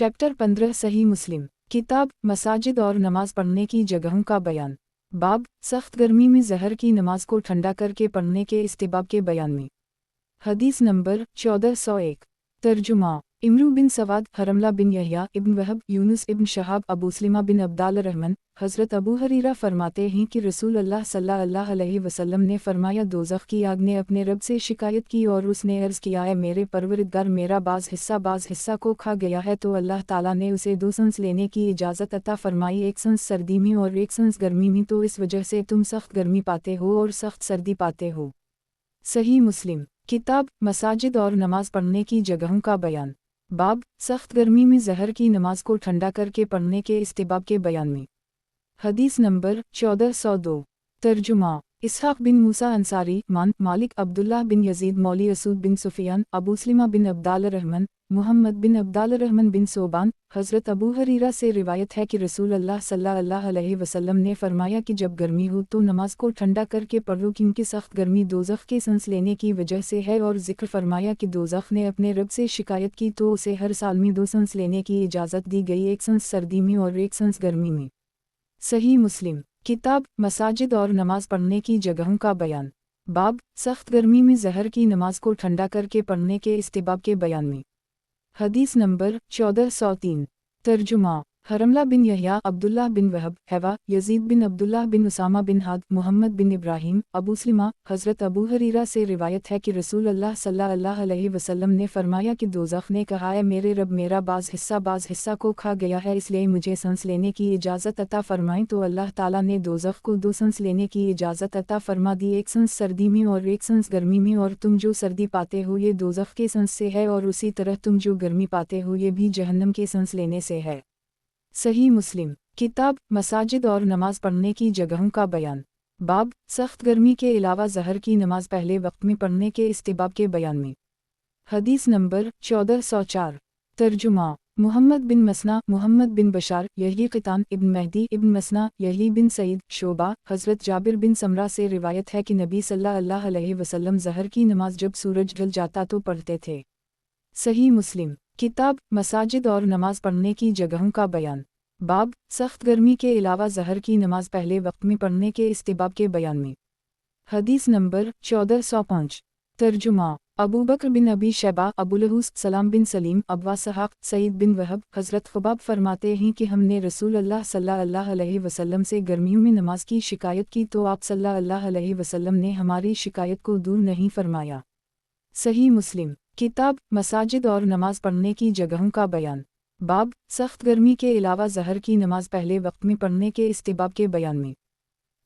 Chapter 15 सही मुस्लिम किताब मसाजिद और नमाज पढ़ने की जगहों का बयान। बाब सख्त गर्मी में ज़हर की नमाज को ठंडा करके पढ़ने के इस्तिहबाब के बयान में। हदीस नंबर 1401। तर्जुमा इमरू बिन सवाद, हरमला बिन यहया, इब्न वहब, यूनुस इब्न शहाब, अबू सलीमा बिन अब्दाल रहमान। हज़रत अबू हरीरा फरमाते हैं कि रसूल अल्लाह सल्लल्लाहु अलैहि वसल्लम ने फरमाया, दोज़ख की आग ने अपने रब से शिकायत की और उसने अर्ज़ किया है, मेरे परवरदिगार, मेरा बाज़ हिस्सा को खा गया है, तो अल्लाह ताला ने उसे दो सांस लेने की इजाज़त अता फरमाई, एक सांस सर्दी में और एक सांस गर्मी में, तो इस वजह से तुम सख्त गर्मी पाते हो और सख्त सर्दी पाते हो। सही मुस्लिम किताब मसाजिद और नमाज पढ़ने की जगहों का बयान। बाब सख्त गर्मी में ज़हर की नमाज को ठंडा करके पढ़ने के इस्तिहबाब के बयान में। हदीस नंबर 1402। तर्जुमा इसहाक़ बिन मूसा अंसारी, मालिक अब्दुल्लाह बिन यजीद मौली असूद बिन सुफियान, अबू सलीमा बिन अब्दाल रहमान, मुहम्मद बिन अब्दाल रहमान बिन सोबान। हज़रत अबू हरीरा से रिवायत है कि रसूल अल्लाह सल्लल्लाहु अलैहि वसल्लम ने फरमाया कि जब गर्मी हो तो नमाज को ठंडा करके पढ़ो, क्योंकि सख्त गर्मी दोज़ख के सांस लेने की वजह से है, और जिक्र फरमाया कि दोज़ख ने अपने रब से शिकायत की तो उसे हर साल में दो सांस लेने की इजाज़त दी गई, एक सांस सर्दी में और एक सांस गर्मी में। सही मुस्लिम किताब मसाजिद और नमाज पढ़ने की जगहों का बयान। बाब सख्त गर्मी में ज़हर की नमाज को ठंडा करके पढ़ने के इस्तिहबाब के बयान में। हदीस नंबर 1403। तर्जुमा हरमला बिन यहया, अब्दुल्लाह बिन वहब, हैवा, यजीद बिन अब्दुल्लाह बिन उसामा बिन हाद, मुहम्मद बिन इब्राहीम, अबू सलीमा। हज़रत अबू हरीरा से रिवायत है कि रसूल अल्लाह सल्लल्लाहु अलैहि वसल्लम ने फरमाया कि दोज़ख ने कहा है, मेरे रब, मेरा बाज़ हिस्सा को खा गया है, इसलिए मुझे सांस लेने की इजाज़त अता फरमाई, तो अल्लाह ताला ने दोज़ख को दो सांस लेने की इजाज़त अता फरमा दी, एक सांस सर्दी में और एक सांस गर्मी में, और तुम जो सर्दी पाते हो ये दोज़ख के सांस से है, और उसी तरह तुम जो गर्मी पाते हो ये भी जहन्नम के सांस लेने से है। सही मुस्लिम किताब मसाजिद और नमाज पढ़ने की जगहों का बयान। बाब सख्त गर्मी के अलावा ज़हर की नमाज पहले वक्त में पढ़ने के इस्तिहबाब के बयान में। हदीस नंबर 1404। तर्जुमा मुहम्मद बिन मसना, मुहम्मद बिन बशार, यही क़ितान, इब्न महदी, इब्न मसना, यही बिन सईद, शोबा। हज़रत जाबिर बिन समरा से रिवायत है कि नबी सल्लल्लाहु अलैहि वसल्लम ज़हर की नमाज जब सूरज ढल जाता तो पढ़ते थे। सही मुस्लिम किताब मसाजिद और नमाज पढ़ने की जगहों का बयान। बाब सख्त गर्मी के अलावा ज़हर की नमाज पहले वक्त में पढ़ने के इस्तिहबाब के बयान में। हदीस नंबर 1405। तर्जुमा अबू बकर बिन अबी शैबा, अबूलहूस, सलाम बिन सलीम, अब्वा सहाक़, सईद बिन वहब। हज़रत ख़ुबाब फरमाते हैं कि हमने रसूल अल्लाह सल्लल्लाहु अलैहि वसल्लम से गर्मियों में नमाज की शिकायत की, तो आप सल्लल्लाहु अलैहि वसल्लम ने हमारी शिकायत को दूर नहीं फरमाया। सही मुस्लिम किताब मसाजिद और नमाज पढ़ने की जगहों का बयान। बाब सख्त गर्मी के अलावा ज़हर की नमाज पहले वक्त में पढ़ने के इस्तिहबाब के बयान में।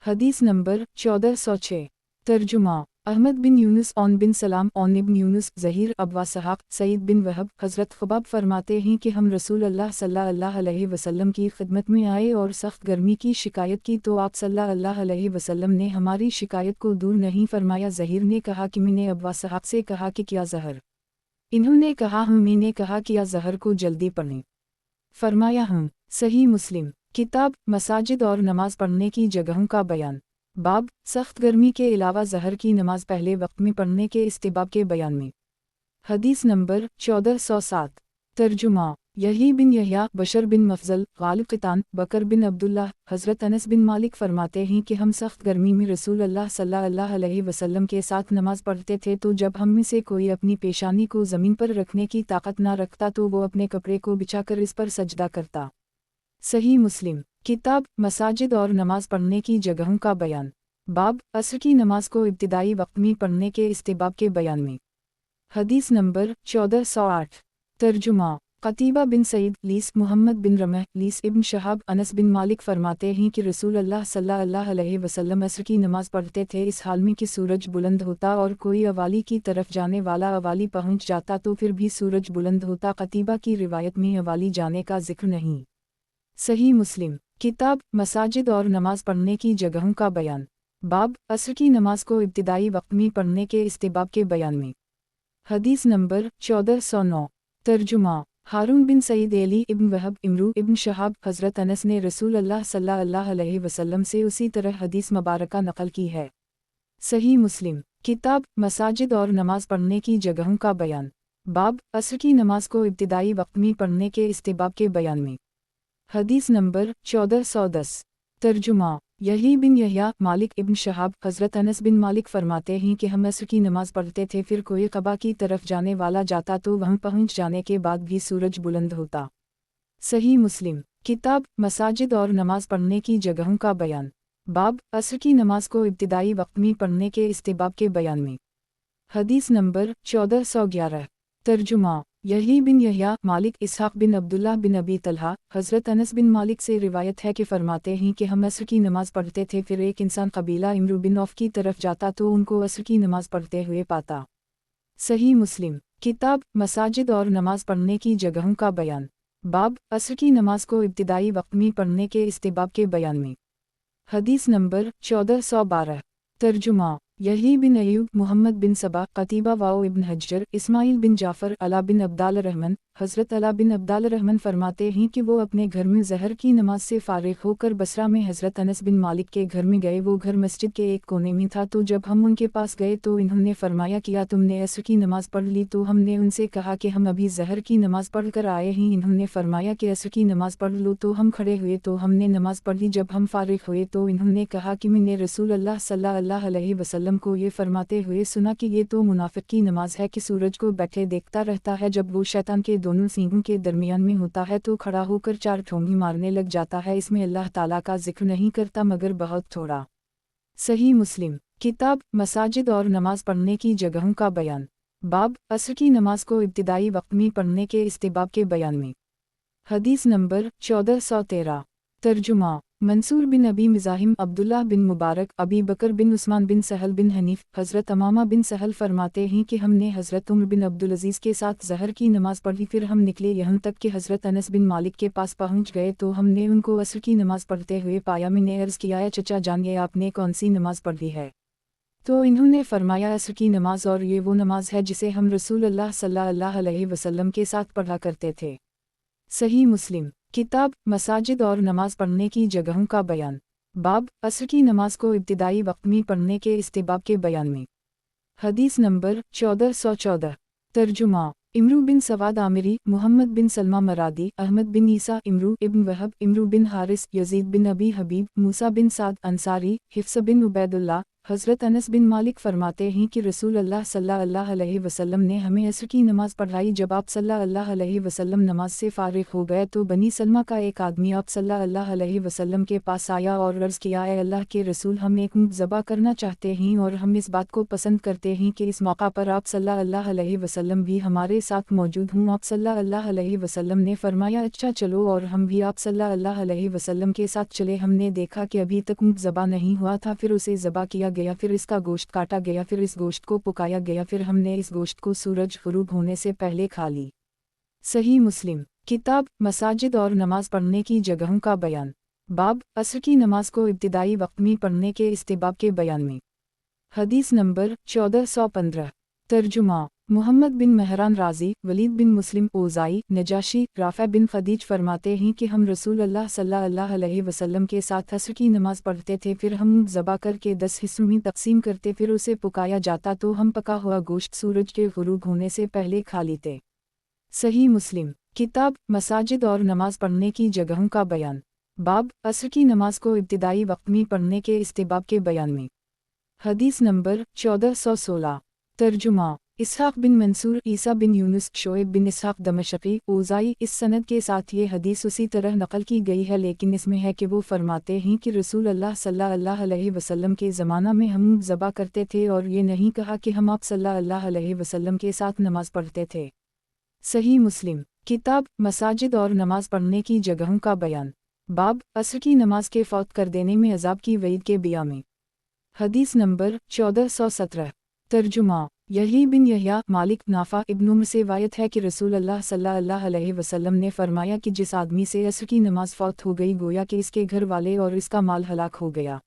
हदीस नंबर 1406। तर्जुमा अहमद बिन यूनुस, औन बिन सलाम, औन इब्न यूनुस, ज़हीर, अब्वा सहाक़, सईद बिन वहब। हज़रत ख़ुबाब फरमाते हैं कि हम रसूल अल्लाह सल्लल्लाहु अलैहि वसल्लम की खिदमत में आए और सख्त गर्मी की शिकायत की, तो आप सल्लल्लाहु अलैहि वसल्लम ने हमारी शिकायत को दूर नहीं फरमाया। ज़हीर ने कहा कि मैंने अब्वा सहाक़ से कहा कि क्या ज़हर? इन्होंने कहा हूँ। मैंने कहा कि या ज़हर को जल्दी पढ़ें? फरमाया हूँ। सही मुस्लिम किताब मसाजिद और नमाज पढ़ने की जगहों का बयान। बाब सख्त गर्मी के अलावा ज़हर की नमाज पहले वक्त में पढ़ने के इस्तिहबाब के बयान में। हदीस नंबर 1407। तर्जुमा यही बिन यहया, बशर बिन मफजल, गालिब क़ितान, बकर बिन अब्दुल्लाह। हज़रत अनस बिन मालिक फरमाते हैं कि हम सख्त गर्मी में रसूल अल्लाह सल्लल्लाहु अलैहि वसल्लम के साथ नमाज पढ़ते थे, तो जब हम में से कोई अपनी पेशानी को ज़मीन पर रखने की ताकत ना रखता तो वो अपने कपड़े को बिछाकर इस पर सजदा करता। सही मुस्लिम किताब मसाजिद और नमाज पढ़ने की जगहों का बयान। बाब असर की नमाज को इब्तिदाई वक्त में पढ़ने के इस्तिहबाब के बयान में। हदीस नंबर 1408। तर्जुमा क़तीबा बिन सईद, लीस, मुहम्मद बिन रमह, लीस इब्न शहाब, अनस बिन मालिक फरमाते हैं कि रसूल अल्लाह सल्लल्लाहु अलैहि वसल्लम असर की नमाज पढ़ते थे इस हाल में कि सूरज बुलंद होता और कोई अवाली की तरफ जाने वाला अवाली पहुंच जाता तो फिर भी सूरज बुलंद होता। क़तीबा की रिवायत में अवाली जाने का जिक्र नहीं। सही मुस्लिम किताब मसाजिद और नमाज पढ़ने की जगहों का बयान। बाब असर की नमाज को इब्तिदाई वक्त में पढ़ने के इस्तिहबाब के बयान में। हदीस नंबर 1409। तर्जुमा हारून बिन सईद, एली इब्न वहब, इमरू इब्न शहाब। हज़रत अनस ने रसूल अल्लाह सल्लल्लाहु अलैहि वसल्लम से उसी तरह हदीस मुबारका नकल की है। सही मुस्लिम किताब मसाजिद और नमाज पढ़ने की जगहों का बयान। बाब असर की नमाज को इब्तिदाई वक्त में पढ़ने के इस्तिहबाब के बयान में। हदीस नंबर 1410। तर्जुमा यही बिन यहया मालिक इब्न शहाब हज़रत अनस बिन मालिक फरमाते हैं कि हम असर की नमाज पढ़ते थे, फिर कोई कबा की तरफ जाने वाला जाता तो वहाँ पहुँच जाने के बाद भी सूरज बुलंद होता। सही मुस्लिम किताब मसाजिद और नमाज पढ़ने की जगहों का बयान। बाब असर की नमाज को इब्तिदाई वक्त में पढ़ने के इस्तिहबाब के बयान में। हदीस नंबर 1411। तर्जुमा यही बिन यहया मालिक इसहाक बिन अब्दुल्लाह बिन अबी तलहा हज़रत अनस बिन मालिक से रिवायत है कि फरमाते हैं कि हम असर की नमाज पढ़ते थे, फिर एक इंसान कबीला इमरू बिन औफ की तरफ जाता तो उनको असर की नमाज पढ़ते हुए पाता। सही मुस्लिम किताब मसाजिद और नमाज पढ़ने की जगहों का बयान। बाब असर की नमाज को इब्तिदाई वक्त में पढ़ने के इस्तिहबाब के बयान में। हदीस नंबर 1412। तर्जुमा यही बिन अयूब मुहम्मद बिन सबा कतीबा वाओ इब्न हज्जर इस्माइल बिन जाफ़र अला बिन अब्दाल रहमान हज़रत अला बिन अब्दाल रहमान फरमाते हैं कि वो अपने घर में ज़हर की नमाज से फ़ारिग होकर बसरा में हज़रत अनस बिन मालिक के घर में गए। वो घर मस्जिद के एक कोने में था, तो जब हम उनके पास गए तो इन्होंने फरमाया किया तुमने असर की नमाज़ पढ़ ली? तो हमने उनसे कहा कि हम अभी ज़हर की नमाज़ पढ़ कर आए हैं। इन्होंने फरमाया कि असर की नमाज़ पढ़ लो, तो हम खड़े हुए तो हमने नमाज़ पढ़ ली। जब हम फ़ारिग हुए तो इन्होंने कहा कि मैंने रसूल अल्लाह सल्लल्लाहु अलैहि वसल्लम को ये फरमाते हुए सुना कि ये तो मुनाफिक की नमाज है कि सूरज को बैठे देखता रहता है, जब वो शैतान के दोनों सींगों के दरमियान में होता है तो खड़ा होकर 4 ठोंगी मारने लग जाता है। इसमें अल्लाह ताला का जिक्र नहीं करता मगर बहुत थोड़ा। सही मुस्लिम किताब मसाजिद और नमाज पढ़ने की जगहों का बयान। बाब असर की नमाज को इब्तिदाई वक्त में पढ़ने के इस्तिहबाब के बयान में। हदीस नंबर 1413। तर्जुमा मंसूर बिन अबी मिज़ाहिम अब्दुल्लाह बिन मुबारक अबी बकर बिन उस्मान बिन सहल बिन हनीफ हज़रत अमामा बिन सहल फरमाते हैं कि हमने हज़रत उमर बिन अब्दुल अज़ीज़ के साथ ज़हर की नमाज़ पढ़ी, फिर हम निकले यहाँ तक कि हज़रत अनस बिन मालिक के पास पहुँच गए तो हमने उनको असर की नमाज़ पढ़ते हुए पाया। मैंने अर्ज़ किया चचा जानिए आपने कौन सी नमाज़ पढ़ी है? तो इन्होंने फरमाया असर की नमाज़, और ये वो नमाज है जिसे हम रसूल अल्लाह सल्लल्लाहु अलैहि वसल्लम के साथ पढ़ा करते थे। सही मुस्लिम किताब मसाजिद और नमाज पढ़ने की जगहों का बयान। बाब असर की नमाज को इब्तिदाई वक्त में पढ़ने के इस्तिहबाब के बयान में। हदीस नंबर 1414। तर्जुमा इमरू बिन सवाद आमिरी मुहम्मद बिन सलमा मरादी अहमद बिन ईसा इमरू इब्न वहब इमरू बिन हारिस यजीद बिन अबी हबीब मूसा बिन साद अंसारी हिफ्स बिन उबैदुल्लाह हज़रत अनस बिन मालिक फरमाते हैं कि रसूल अल्लाह सल्लल्लाहु अलैहि वसल्लम ने हमें असर की नमाज पढ़ाई। जब आप सल्लल्लाहु अलैहि वसल्लम नमाज से फ़ारिग हो गए तो बनी सलमा का एक आदमी आप सल्लल्लाहु अलैहि वसल्लम के पास आया और अर्ज़ किया, ए अल्लाह के रसूल, हम एक ऊँट ज़बा करना चाहते हैं और हम इस बात को पसंद करते हैं कि इस मौका पर आप सल्लल्लाहु अलैहि वसल्लम भी हमारे साथ मौजूद हों। आप सल्लल्लाहु अलैहि वसल्लम ने फरमाया अच्छा चलो, और हम भी आप सल्लल्लाहु अलैहि वसल्लम के साथ चले। हमने देखा कि अभी तक ऊँट ज़बा नहीं हुआ था, फिर उसे ज़बा किया गया, फिर इसका गोश्त काटा गया, फिर इस गोश्त को पकाया गया, फिर हमने इस गोश्त को सूरज ग़ुरूब होने से पहले खा ली। सही मुस्लिम किताब मसाजिद और नमाज पढ़ने की जगहों का बयान। बाब असर की नमाज को इब्तिदाई वक्त में पढ़ने के इस्तिहबाब के बयान में। हदीस नंबर 1415। तर्जुमा मुहम्मद बिन महरान राजी वलीद बिन मुस्लिम ओज़ाई नजाशी राफ़ा बिन खदीज फरमाते हैं कि हम रसूल अल्लाह सल्लल्लाहु अलैहि वसल्लम के साथ असर की नमाज पढ़ते थे, फिर हम ज़बा करके 10 हिस्सों में तकसीम करते, फिर उसे पकाया जाता तो हम पका हुआ गोश्त सूरज के ग़ुरूब होने से पहले खा लेते। सही मुस्लिम किताब मसाजिद और नमाज पढ़ने की जगहों का बयान। बाब असर की नमाज को इब्तिदाई वक्त में पढ़ने के इस्तिहबाब के बयान में। हदीस नंबर 1416। तर्जुमा इसहाक बिन मंसूर ईसा बिन यूनुस शोएब बिन इसहाक दमशकी ओज़ाई इस सनद के साथ ये हदीस उसी तरह नकल की गई है, लेकिन इसमें है कि वो फरमाते हैं कि रसूल अल्लाह सल्लल्लाहु अलैहि वसल्लम के ज़माना में हम ज़बा करते थे, और ये नहीं कहा कि हम आप सल्लल्लाहु अलैहि वसल्लम के साथ नमाज पढ़ते थे। सही मुस्लिम किताब मसाजिद और नमाज पढ़ने की जगहों का बयान। बाब असर की नमाज के फौत कर देने में अजाब की वईद के बिया में। हदीस नंबर 1417। तर्जुमा यही बिन यहया मालिक नाफा इब्न उमर से वायत है कि रसूल अल्लाह सल्लल्लाहु अलैहि वसल्लम ने फरमाया कि जिस आदमी से असर की नमाज फौत हो गई गोया कि इसके घर वाले और इसका माल हलाक हो गया।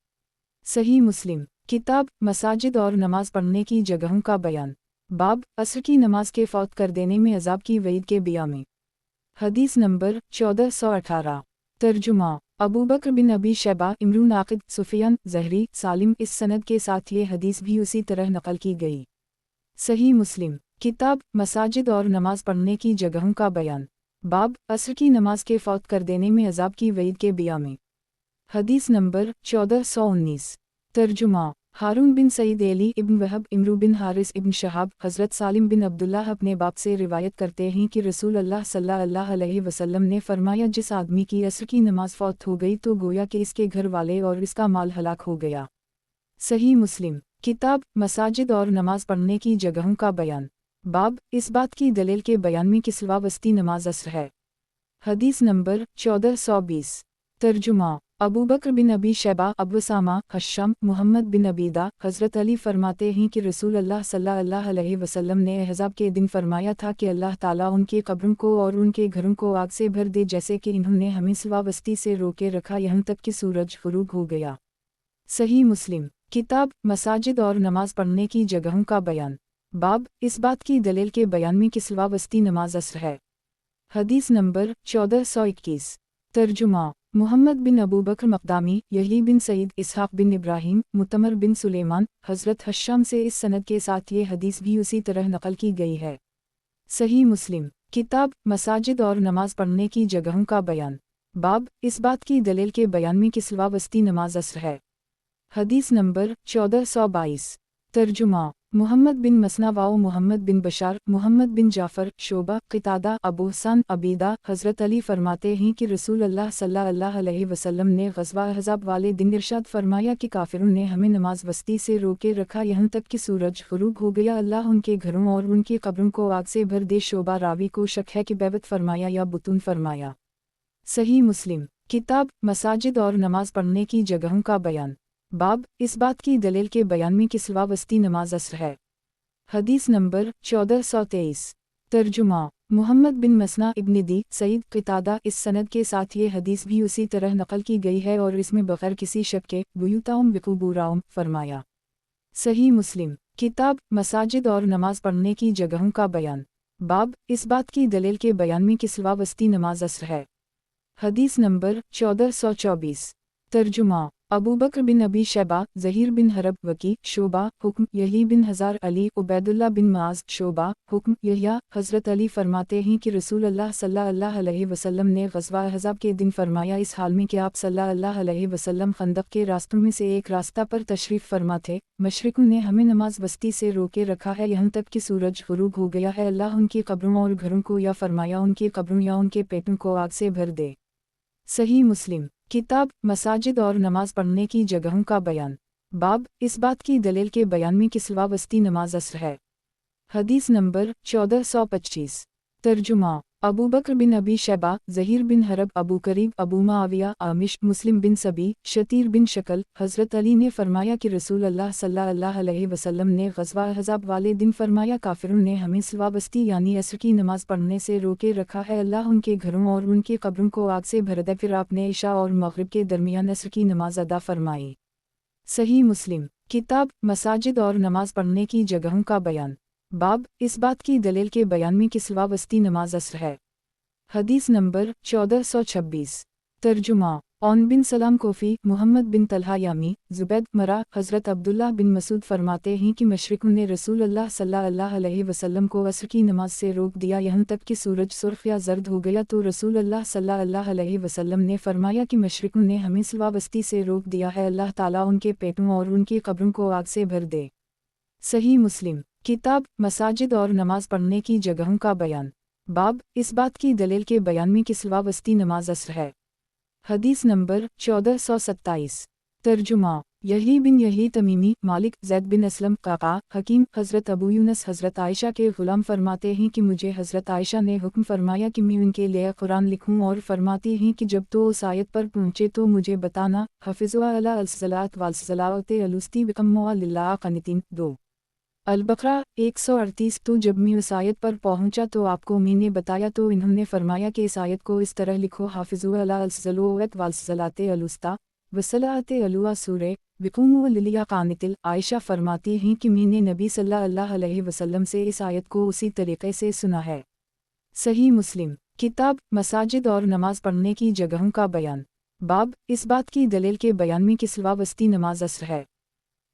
सही मुस्लिम किताब मसाजिद और नमाज पढ़ने की जगहों का बयान। बाब असर की नमाज के फौत कर देने में अजाब की वईद के बिया में। हदीस नंबर 1418। तर्जुमा अबू बकर बिन अबी शैबा इमरून आकिद सुफियान ज़हरी सालिम इस सनद के साथ ये हदीस भी उसी तरह नकल की गई। सही मुस्लिम किताब मसाजिद और नमाज पढ़ने की जगहों का बयान। बाब असर की नमाज के फौत कर देने में अजाब की वईद के बिया में। हदीस नंबर 1419। तर्जुमा। हारून बिन सईद एली इब्न वहब इमरू बिन हारिस इब्न शहाब हज़रत सालिम बिन अब्दुल्लाह अपने बाप से रिवायत करते हैं कि रसूल अल्लाह सल्लल्लाहु अलैहि वसल्लम ने फरमाया, जिस आदमी की असर की नमाज फौत हो गई तो गोया कि इसके घर वाले और इसका माल हलाक हो गया। सही मुस्लिम। किताब मसाजिद और नमाज पढ़ने की जगहों का बयान। बाब इस बात की दलील के बयान में कि सिवा वस्ती नमाज असर है। हदीस नंबर 1420। तर्जुमा। अबू बकर बिन अबी शैबा अबुसामा हश्शम मुहम्मद बिन अबीदा हज़रत अली फरमाते हैं कि रसूल अल्लाह सल्लल्लाहु अलैहि वसल्लम ने अहज़ाब के दिन फरमाया था कि अल्लाह ताला उनकी कब्रों को और उनके घरों को आग से भर दे, जैसे कि इन्होंने हमें सिवा वस्ती से रोके रखा यहाँ तक कि सूरज ग़ुरूब हो गया। सही मुस्लिम। किताब मसाजिद और नमाज पढ़ने की जगहों का बयान। बाब इस बात की दलील के बयान में कि सिवा वस्ती नमाज असर है। हदीस नंबर 1421। तर्जुमा। मुहम्मद बिन अबू बकर मक़दामी यही बिन सईद इसहाक़ बिन इब्राहीम मुतमर बिन सुलेमान हज़रत हश्शाम से इस सनद के साथ ये हदीस भी उसी तरह नक़ल की गई है। सही मुस्लिम। किताब मसाजिद और नमाज पढ़ने की जगहों का बयान। बाब इस बात की दलील के बयान में कि सिवा वस्ती नमाज असर है। हदीस नंबर 1422। तर्जुमा। मुहम्मद बिन मसना वाओ मुहम्मद बिन बशार मुहम्मद बिन जाफ़र शोबा क़तादा अबू हसन अबीदा हज़रत अली फरमाते हैं कि रसूल अल्लाह सल्लल्लाहु अलैहि वसल्लम ने ग़ज़वा अहज़ाब वाले दिन इरशाद फरमाया कि काफिरों ने हमें नमाज वस्ती से रोके रखा यहाँ तक कि सूरज ग़ुरूब हो गया। अल्लाह उनके घरों और उनकी कब्रों को आग से भर दे। शोबा रावी को शक है कि बैबत फरमाया या बुतून फरमाया। सही मुस्लिम। किताब मसाजिद और नमाज पढ़ने की जगहों का बयान। बाब इस बात की दलील के बयान में कि सिवा वस्ती नमाज असर है। हदीस नंबर 1423। तर्जुमा। मुहम्मद बिन मसना इब्न दी सईद क़तादा इस सनद के साथ ये हदीस भी उसी तरह नक़ल की गई है और इसमें बग़ैर किसी शक के बुयूताउम बिक़ुबूराउम फरमाया। सही मुस्लिम। किताब मसाजिद और नमाज पढ़ने की जगहों का बयान। बाब इस बात की दलील के बयान में कि सिवा वस्ती नमाज असर है। हदीस नंबर 1424। तर्जुमा। अबू बकर बिन अबी शैबा ज़हीर बिन हरब वकी शोबा हुक्म यही बिन हज़ार अली उबैदुल्ला बिन माज शोबा हुक्म यहया हज़रत अली फरमाते हैं कि रसूल अल्लाह सल्लल्लाहु अलैहि वसल्लम ने ग़ज़वा अहज़ाब के दिन फरमाया, इस हाल में कि आप सल्लल्लाहु अलैहि वसल्लम खंदक के रास्तों में से एक रास्ता पर तशरीफ़ फरमा थे। मशरिकों ने हमें नमाज वस्ती से रोके रखा है यहाँ तक कि सूरज ग़ुरूब हो गया है। अल्लाह उनकी कब्रों और घरों को या फरमाया उनकी कब्रों या उनके पेटों को आग से भर दे। सही मुस्लिम। किताब मसाजिद और नमाज पढ़ने की जगहों का बयान। बाब इस बात की दलील के बयान में कि सिवा वस्ती नमाज असर है। हदीस नंबर 1425। तर्जुमा। अबू बकर बिन अबी शैबा ज़हीर बिन हरब अबू करीब अबू माविया आमिश मुस्लिम बिन सबी शतीर बिन शकल हज़रत अली ने फरमाया कि रसूल अल्लाह सल्लल्लाहु अलैहि वसल्लम ने ग़ज़वा अहज़ाब वाले दिन फरमाया, काफिरों ने हमें सिवा वस्ती यानी असर की नमाज पढ़ने से रोके रखा है। अल्लाह उनके घरों और उनकी कब्रों को आग से भर दे। फिर आपने इशा और मग़रिब के दरमियान असर की नमाज अदा फरमाई। सही मुस्लिम। किताब मसाजिद और नमाज पढ़ने की जगहों का बयान। बाब इस बात की दलील के बयान में कि सिवा वस्ती नमाज असर है। हदीस नंबर 1426। तर्जुमा। औन बिन सलाम कोफ़ी मुहम्मद बिन तलहा यामी ज़ुबैद मरा हज़रत अब्दुल्लाह बिन मसूद फरमाते हैं कि मशरिकों ने रसूल अल्लाह सल्लल्लाहु अलैहि वसल्लम को असर की नमाज से रोक दिया यहाँ तक कि सूरज सुर्ख या जर्द हो गया, तो रसूल अल्लाह सल्लल्लाहु अलैहि वसल्लम ने फरमाया कि मशरिकों ने हमें सिवा वस्ती से रोक दिया है। अल्लाह ताला उनके पेटों और उनकी कब्रों को आग से भर दे। सही मुस्लिम। किताब मसाजिद और नमाज पढ़ने की जगहों का बयान। बाब इस बात की दलील के बयान में कि सिवा वस्ती नमाज असर है। हदीस नंबर 1427। तर्जुमा। यही बिन यही तमीमी मालिक ज़ैद बिन असलम काका हकीम हज़रत अबू यूनस हज़रत आयशा के ग़ुलाम फरमाते हैं कि मुझे हज़रत आयशा ने हुक्म फरमाया कि मैं उनके लिए कुरान लिखूं और फरमाती हैं कि जब तो उस आयत पर पहुँचे तो मुझे बताना। हफ़िज़ुहा अला अलसलात वालसलावत अलुस्ती बिकम्मुआ लिल्लाह क़नितीन 2 अल-बक़रा 138। तो जब मैं उस आयत पर पहुँचा तो आपको मैंने बताया तो इन्होंने फरमाया कि इस आयत को इस तरह लिखो, हाफ़िज़ुहा अला अलसलात वालसलात अलुस्ता वसलात अलुआ सूरे विकुमु लिलिया क़ानितिल। आयशा फरमाती हैं कि मैंने नबी सल्लल्लाहु अलैहि वसल्लम से इस आयत को उसी तरीक़े से सुना है। सही मुस्लिम। किताब मसाजिद और नमाज पढ़ने की जगहों का बयान। बाब इस बात की दलील के बयान में कि सिवा वस्ती नमाज असर है।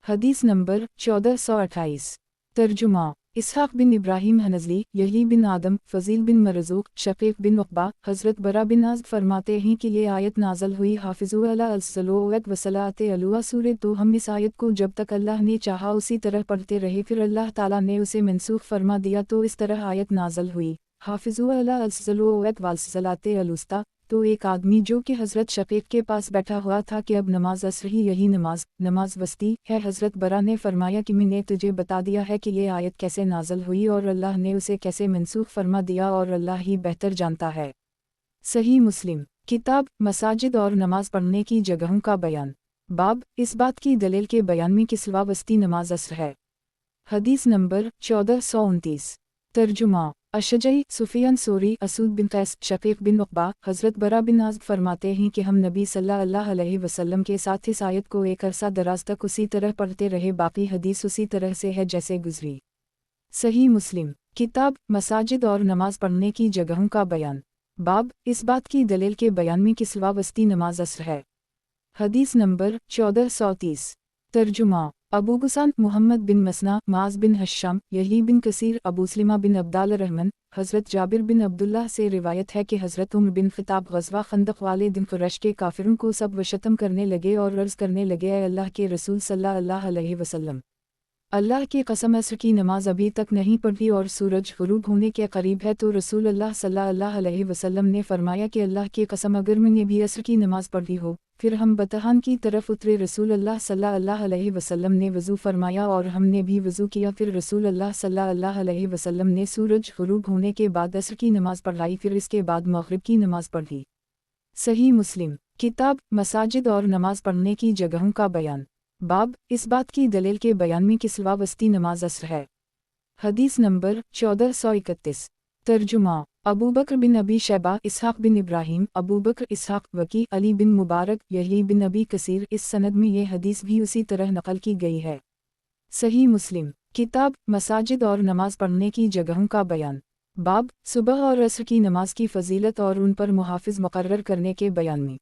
हदीस नंबर 1428। तर्जुमा। اسحاق بن ابراہیم حنظلی، یحیی بن آدم، فضیل بن مرزوق، شقیق بن عقبہ، حضرت برا بن عازب فرماتے ہیں کہ یہ آیت نازل ہوئی حافظوا علی الصلوات وصلاۃ علیہ سورہ، تو ہم اس آیت کو جب تک اللہ نے چاہا اسی طرح پڑھتے رہے، پھر اللہ تعالیٰ نے اسے منسوخ فرما دیا تو اس طرح آیت نازل ہوئی حافظوا علی الصلوات والصلاۃ الوسطیٰ۔ تو ایک آدمی جو کہ حضرت شقیق کے پاس بیٹھا ہوا تھا کہ اب نماز عصر ہی یہی نماز وسطی ہے، حضرت برا نے فرمایا کہ میں نے تجھے بتا دیا ہے کہ یہ آیت کیسے نازل ہوئی اور اللہ نے اسے کیسے منسوخ فرما دیا، اور اللہ ہی بہتر جانتا ہے۔ صحیح مسلم کتاب مساجد اور نماز پڑھنے کی جگہوں کا بیان، باب اس بات کی دلیل کے بیان میں کہ سوا وسطی نماز عصر ہے۔ حدیث نمبر 1429۔ ترجمہ اشجعی، سفیان ثوری، اسود بن قیس، شقیق بن عقبہ، حضرت برا بن عازب فرماتے ہیں کہ ہم نبی صلی اللہ علیہ وسلم کے ساتھ اس آیت کو ایک عرصہ دراز تک اسی طرح پڑھتے رہے، باقی حدیث اسی طرح سے ہے جیسے گزری۔ صحیح مسلم کتاب مساجد اور نماز پڑھنے کی جگہوں کا بیان، باب اس بات کی دلیل کے بیان میں کہ سوا وسطی نماز عصر ہے۔ حدیث نمبر 1430۔ ترجمہ ابو غسان محمد بن مسنا، معاذ بن ہشام، یحیی بن کثیر، ابو سلمہ بن عبدال الرحمن، حضرت جابر بن عبداللہ سے روایت ہے کہ حضرت عمر بن خطاب غزوہ خندق والے دن قریش کے کافروں کو سب و شتم کرنے لگے اور عرض کرنے لگے، اے اللہ کے رسول صلی اللہ علیہ وسلم، اللہ کی قسم عصر کی نماز ابھی تک نہیں پڑھی اور سورج غروب ہونے کے قریب ہے، تو رسول اللہ صلی اللہ علیہ وسلم نے فرمایا کہ اللہ کی قسم اگر میں نے بھی عصر کی نماز پڑھی ہو۔ پھر ہم بطحان کی طرف اترے، رسول اللہ صلی اللہ علیہ وسلم نے وضو فرمایا اور ہم نے بھی وضو کیا، پھر رسول اللہ صلی اللہ علیہ وسلم نے سورج غروب ہونے کے بعد عصر کی نماز پڑھائی، پھر اس کے بعد مغرب کی نماز پڑھی۔ صحیح مسلم کتاب مساجد اور نماز پڑھنے کی جگہوں کا بیان، باب اس بات کی دلیل کے بیان میں کہ سوا وسطی نماز عصر ہے۔ حدیث نمبر 1431۔ ترجمہ ابو بکر بن ابی شیبہ، اسحاق بن ابراہیم، ابو بکر اسحاق، وکی، علی بن مبارک، یحیی بن ابی کثیر، اس سند میں یہ حدیث بھی اسی طرح نقل کی گئی ہے۔ صحیح مسلم کتاب مساجد اور نماز پڑھنے کی جگہوں کا بیان، باب صبح اور عصر کی نماز کی فضیلت اور ان پر محافظ مقرر کرنے کے بیان میں۔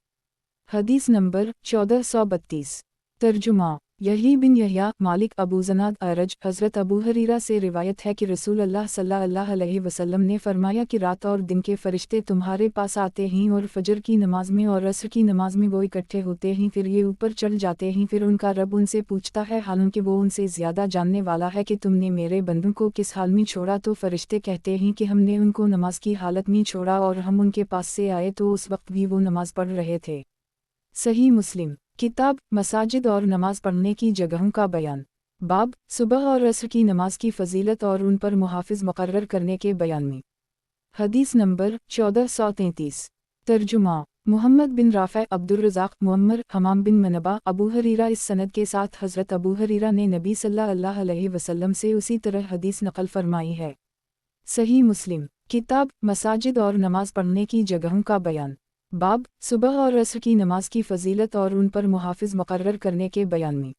حدیث نمبر 1432۔ ترجمہ یحیی بن یحییٰ، مالک، ابو زناد، اعرج، حضرت ابو ہریرہ سے روایت ہے کہ رسول اللہ صلی اللہ علیہ وسلم نے فرمایا کہ رات اور دن کے فرشتے تمہارے پاس آتے ہیں اور فجر کی نماز میں اور عصر کی نماز میں وہ اکٹھے ہوتے ہیں، پھر یہ اوپر چڑھ جاتے ہیں، پھر ان کا رب ان سے پوچھتا ہے، حالانکہ وہ ان سے زیادہ جاننے والا ہے، کہ تم نے میرے بندوں کو کس حال میں چھوڑا؟ تو فرشتے کہتے ہیں کہ ہم نے ان کو نماز کی حالت میں چھوڑا اور ہم ان کے پاس سے آئے تو اس وقت بھی وہ نماز پڑھ رہے تھے۔ صحیح مسلم کتاب مساجد اور نماز پڑھنے کی جگہوں کا بیان، باب صبح اور عصر کی نماز کی فضیلت اور ان پر محافظ مقرر کرنے کے بیان میں۔ حدیث نمبر 1433۔ ترجمہ محمد بن رافع، عبد الرزاق، معمر، حمام بن منبہ، ابو ہریرہ، اس سند کے ساتھ حضرت ابو ہریرہ نے نبی صلی اللہ علیہ وسلم سے اسی طرح حدیث نقل فرمائی ہے۔ صحیح مسلم کتاب مساجد اور نماز پڑھنے کی جگہوں کا بیان، باب صبح اور عصر کی نماز کی فضیلت اور ان پر محافظ مقرر کرنے کے بیان میں۔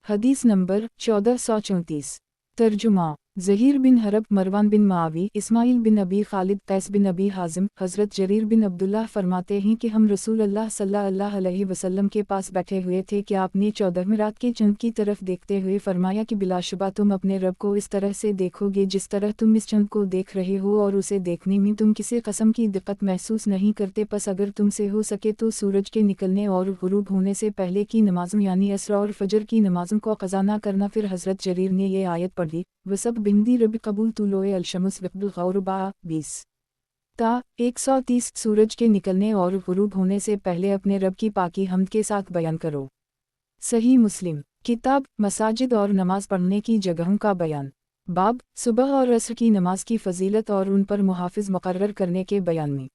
حدیث نمبر 1434۔ ترجمہ زہیر بن حرب، مروان بن معاوی، اسماعیل بن ابی خالد، قیس بن ابی حازم، حضرت جریر بن عبداللہ فرماتے ہیں کہ ہم رسول اللہ صلی اللہ علیہ وسلم کے پاس بیٹھے ہوئے تھے کہ آپ نے 14ویں رات کے چند کی طرف دیکھتے ہوئے فرمایا کہ بلا شبہ تم اپنے رب کو اس طرح سے دیکھو گے جس طرح تم اس چند کو دیکھ رہے ہو، اور اسے دیکھنے میں تم کسی قسم کی دقت محسوس نہیں کرتے، پس اگر تم سے ہو سکے تو سورج کے نکلنے اور غروب ہونے سے پہلے کی نمازوں یعنی عصر اور فجر کی نمازوں کو قضا نہ کرنا۔ پھر حضرت جریر نے یہ آیت پڑھی، وسب بندی رب قبول طلوع الشمس وقت الغروب 20 تا 130، سورج کے نکلنے اور غروب ہونے سے پہلے اپنے رب کی پاکی حمد کے ساتھ بیان کرو۔ صحیح مسلم کتاب مساجد اور نماز پڑھنے کی جگہوں کا بیان، باب صبح اور عصر کی نماز کی فضیلت اور ان پر محافظ مقرر کرنے کے بیان میں۔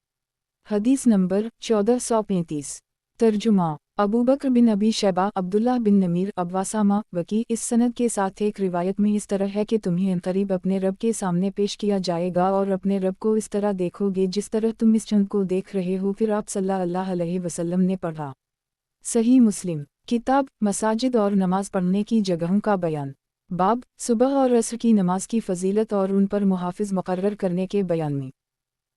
حدیث نمبر 1435۔ ترجمہ ابو بکر بن ابی شیبہ، عبداللہ بن نمیر، ابواسامہ، وکی، اس سند کے ساتھ ایک روایت میں اس طرح ہے کہ تمہیں عنقریب اپنے رب کے سامنے پیش کیا جائے گا اور اپنے رب کو اس طرح دیکھو گے جس طرح تم اس چند کو دیکھ رہے ہو۔ پھر آپ صلی اللہ علیہ وسلم نے پڑھا۔ صحیح مسلم کتاب مساجد اور نماز پڑھنے کی جگہوں کا بیان، باب صبح اور عصر کی نماز کی فضیلت اور ان پر محافظ مقرر کرنے کے بیان میں۔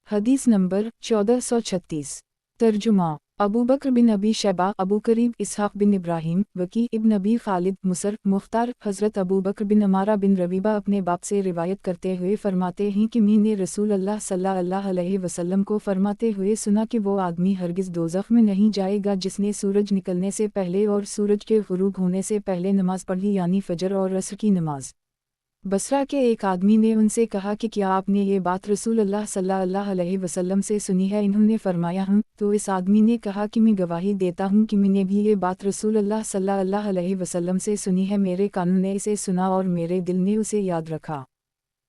حدیث نمبر 1436۔ ترجمہ अबू बकर बिन अबी शैबा, अबू करीब इसहाक बिन इब्राहीम, वकी इब्न अबी खालिद, मुसर, मुख्तार, हज़रत अबू बकर बिन अमारा बिन रबीबा अपने बाप से रिवायत करते हुए फरमाते हैं कि मैंने रसूल अल्लाह सल्लल्लाहु अलैहि वसल्लम को फरमाते हुए सुना कि वो आदमी हरगिज़ दोज़ख में नहीं जाएगा जिसने सूरज निकलने से पहले और सूरज के ग़ुरूब होने से पहले नमाज पढ़ी, यानी फ़जर और असर की नमाज। बसरा के एक आदमी ने उनसे कहा कि क्या आपने ये बात रसूल अल्लाह सल्लल्लाहु अलैहि वसल्लम से सुनी है? इन्होंने फरमाया हूँ। तो इस आदमी ने कहा कि मैं गवाही देता हूँ कि मैंने भी ये बात रसूल अल्लाह सल्लल्लाहु अलैहि वसल्लम से सुनी है, मेरे कानों ने इसे सुना और मेरे दिल ने उसे याद रखा।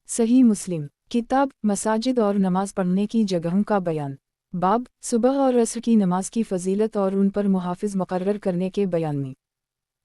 सही मुस्लिम किताब मसाजिद और नमाज पढ़ने की जगहों का बयान। बाब सुबह और असर की नमाज की फजीलत और उन पर मुहाफिज मुकर्रर करने के बयान में।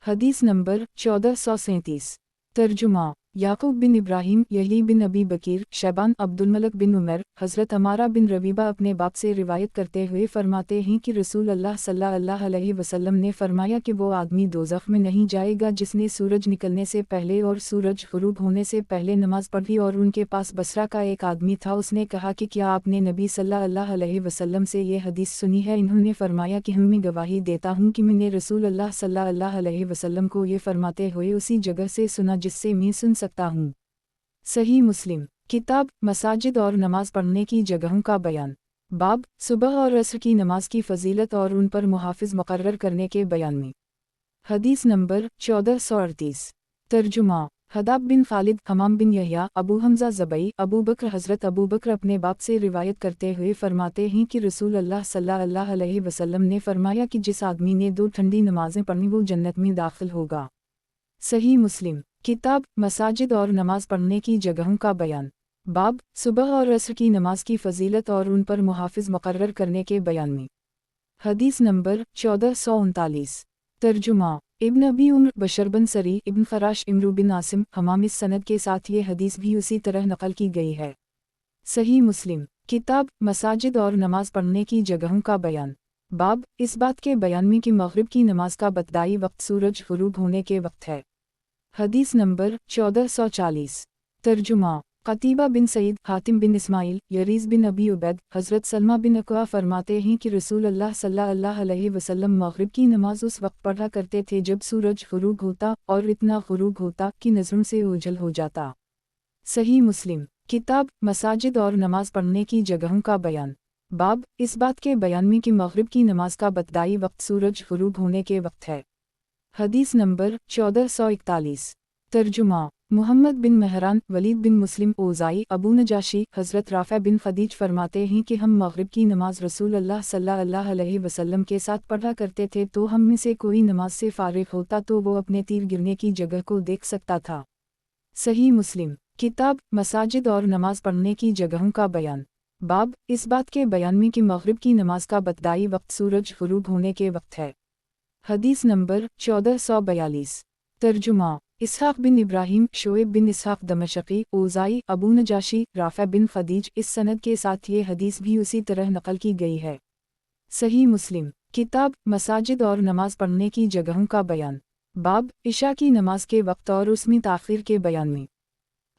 हदीस नंबर 1437। तर्जुमा याकूब बिन इब्राहीम, यही बिन अबी बकीर, शैबान, अब्दुल मलक बिन उमर, हज़रत अमारा बिन रबीबा अपने बाप से रिवायत करते हुए फरमाते हैं कि रसूल अल्लाह सल्लल्लाहु अलैहि वसल्लम ने फरमाया कि वो आदमी दोज़ख में नहीं जाएगा जिसने सूरज निकलने से पहले और सूरज ग़ुरूब होने से पहले नमाज पढ़ी। और उनके पास बसरा का एक आदमी था, उसने कहा कि क्या आपने नबी सल्लल्लाहु अलैहि वसल्लम से ये हदीस सुनी है? इन्होंने फरमाया कि मैं गवाही देता हूँ कि मैंने रसूल अल्लाह सल्लल्लाहु अलैहि वसल्लम को ये फरमाते हुए उसी जगह से सुना जिससे मैं सुन सकता हूँ। सही मुस्लिम किताब मसाजिद और नमाज पढ़ने की जगहों का बयान। बाब सुबह और असर की नमाज की फजीलत और उन पर मुहाफिज मुकर्रर करने के बयान में। हदीस नंबर 1438। तर्जुमा हदाब बिन खालिद, हमाम बिन यहया, अबू हमजा ज़बई, अबू बकर, हज़रत अबू बकर अपने बाप से रिवायत करते हुए फरमाते हैं कि रसूल अल्लाह सल्लल्लाहु अलैहि वसल्लम ने फरमाया कि जिस आदमी ने 2 ठंडी नमाजें पढ़ी वो जन्नत में दाखिल होगा। सही मुस्लिम किताब मसाजिद और नमाज पढ़ने की जगहों का बयान। बाब सुबह और असर की नमाज की फजीलत और उन पर मुहाफिज मुकर्रर करने के बयान में। हदीस नंबर 1439। तर्जुमा इब्न अबी उम्र, बशर बिन सरी, इब्न खराश, इमरू बिन आसिम, हमाम। इस सनद के साथ ये हदीस भी उसी तरह नकल की गई है। सही मुस्लिम किताब मसाजिद और नमाज पढ़ने की जगहों का बयान। बाब इस बात के बयान में कि मग़रिब की नमाज का बतदाई वक्त सूरज ग़ुरूब होने के वक्त है। हदीस नंबर 1440। तर्जुमा क़तीबा बिन सईद, हातिम बिन इस्माइल, यरीज़ बिन अबी उबैद, हज़रत सलमा बिन अक़वा फरमाते हैं कि रसूल अल्लाह सल्लल्लाहु अलैहि वसल्लम मग़रिब की नमाज उस वक्त पढ़ा करते थे जब सूरज ग़ुरूब होता और इतना ग़ुरूब होता कि नज़रों से ओझल हो जाता। सही मुस्लिम किताब मसाजिद और नमाज पढ़ने की जगहों का बयान। बाब इस बात के बयान में कि मग़रिब की नमाज का बतदाई वक्त सूरज ग़ुरूब होने के वक्त है। हदीस नंबर 1441। तर्जुमा मुहम्मद बिन महरान, वलीद बिन मुस्लिम ओज़ाई, अबू नजाशी, हज़रत राफ़ा बिन खदीज फरमाते हैं कि हम मग़रिब की नमाज रसूल अल्लाह सल्लल्लाहु अलैहि वसल्लम के साथ पढ़ा करते थे, तो हम में से कोई नमाज से फ़ारिग़ होता तो वो अपने तीर गिरने की जगह को देख सकता था। सही मुस्लिम किताब मसाजिद और नमाज पढ़ने की जगहों का बयान। बाब इस बात के बयान में कि मग़रिब की नमाज का बतदाई वक्त सूरज ग़ुरूब होने के वक्त है। हदीस नंबर 1442। तर्जुमा इसहाक बिन इब्राहीम, शोएब बिन इसहाक दमशक़ी, ओज़ाई, अबू नजाशी, राफ़ा बिन खदीज। इस सनद के साथ ये हदीस भी उसी तरह नकल की गई है। सही मुस्लिम किताब मसाजिद और नमाज पढ़ने की जगहों का बयान। बाब इशा की नमाज के वक्त और उसमें ताख़ीर के बयान में।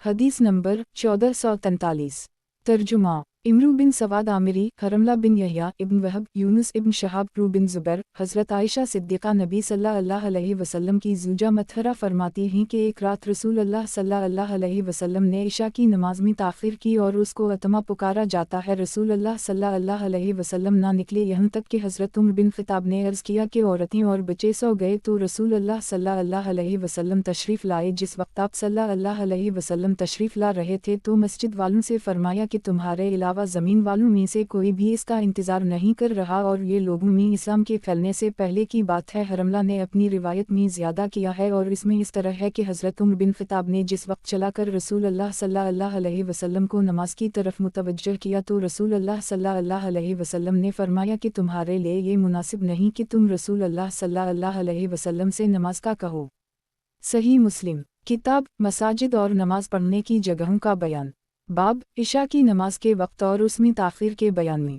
हदीस नंबर 1443। तर्जुमा इमरू बिन सवाद आमिरी, हरमला बिन यहया, इब्न वहब, यूनुस इब्न शहाब, रू बिन ज़ुबैर, हज़रत आयशा सिद्दीक़ा नबी सल्लल्लाहु अलैहि वसल्लम की ज़ूजा मतहरा फरमाती हैं कि एक रात रसूल अल्लाह सल्लल्लाहु अलैहि वसल्लम ने इशा की नमाज में ताख़ीर की और उसको अतमा पुकारा जाता है। रसूल अल्लाह सल्लल्लाहु अलैहि वसल्लम ना निकले, यहाँ तक कि हज़रत उम्र बिन ख़िताब ने अर्ज़ किया कि औरतें और बच्चे सो गए तो रसूल अल्लाह सल्लल्लाहु अलैहि वसल्लम तशरीफ़ लाए। जिस वक्त आप सल्लल्लाहु अलैहि वसल्लम तशरीफ़ ला रहे थे तो मस्जिद वालों से फरमाया कि तुम्हारे अलावा ज़मीन वालों में से कोई भी इसका इंतज़ार नहीं कर रहा और ये लोगों में इस्लाम के फैलने से पहले की बात है। हरमला ने अपनी रिवायत में ज़्यादा किया है और इसमें इस तरह है कि हज़रत उम्र बिन ख़िताब ने जिस वक्त चलाकर रसूल अल्लाह सल्लल्लाहु अलैहि वसल्लम को नमाज की तरफ मुतवज्जह किया तो रसूल अल्लाह सल्लल्लाहु अलैहि वसल्लम ने फरमाया कि तुम्हारे लिए ये मुनासिब नहीं कि तुम रसूल अल्लाह सल्लल्लाहु अलैहि वसल्लम से नमाज का कहो। सही मुस्लिम किताब मसाजिद और नमाज पढ़ने की जगहों का बयान। बाब इशा की नमाज के वक्त और उसमें ताख़ीर के बयान में।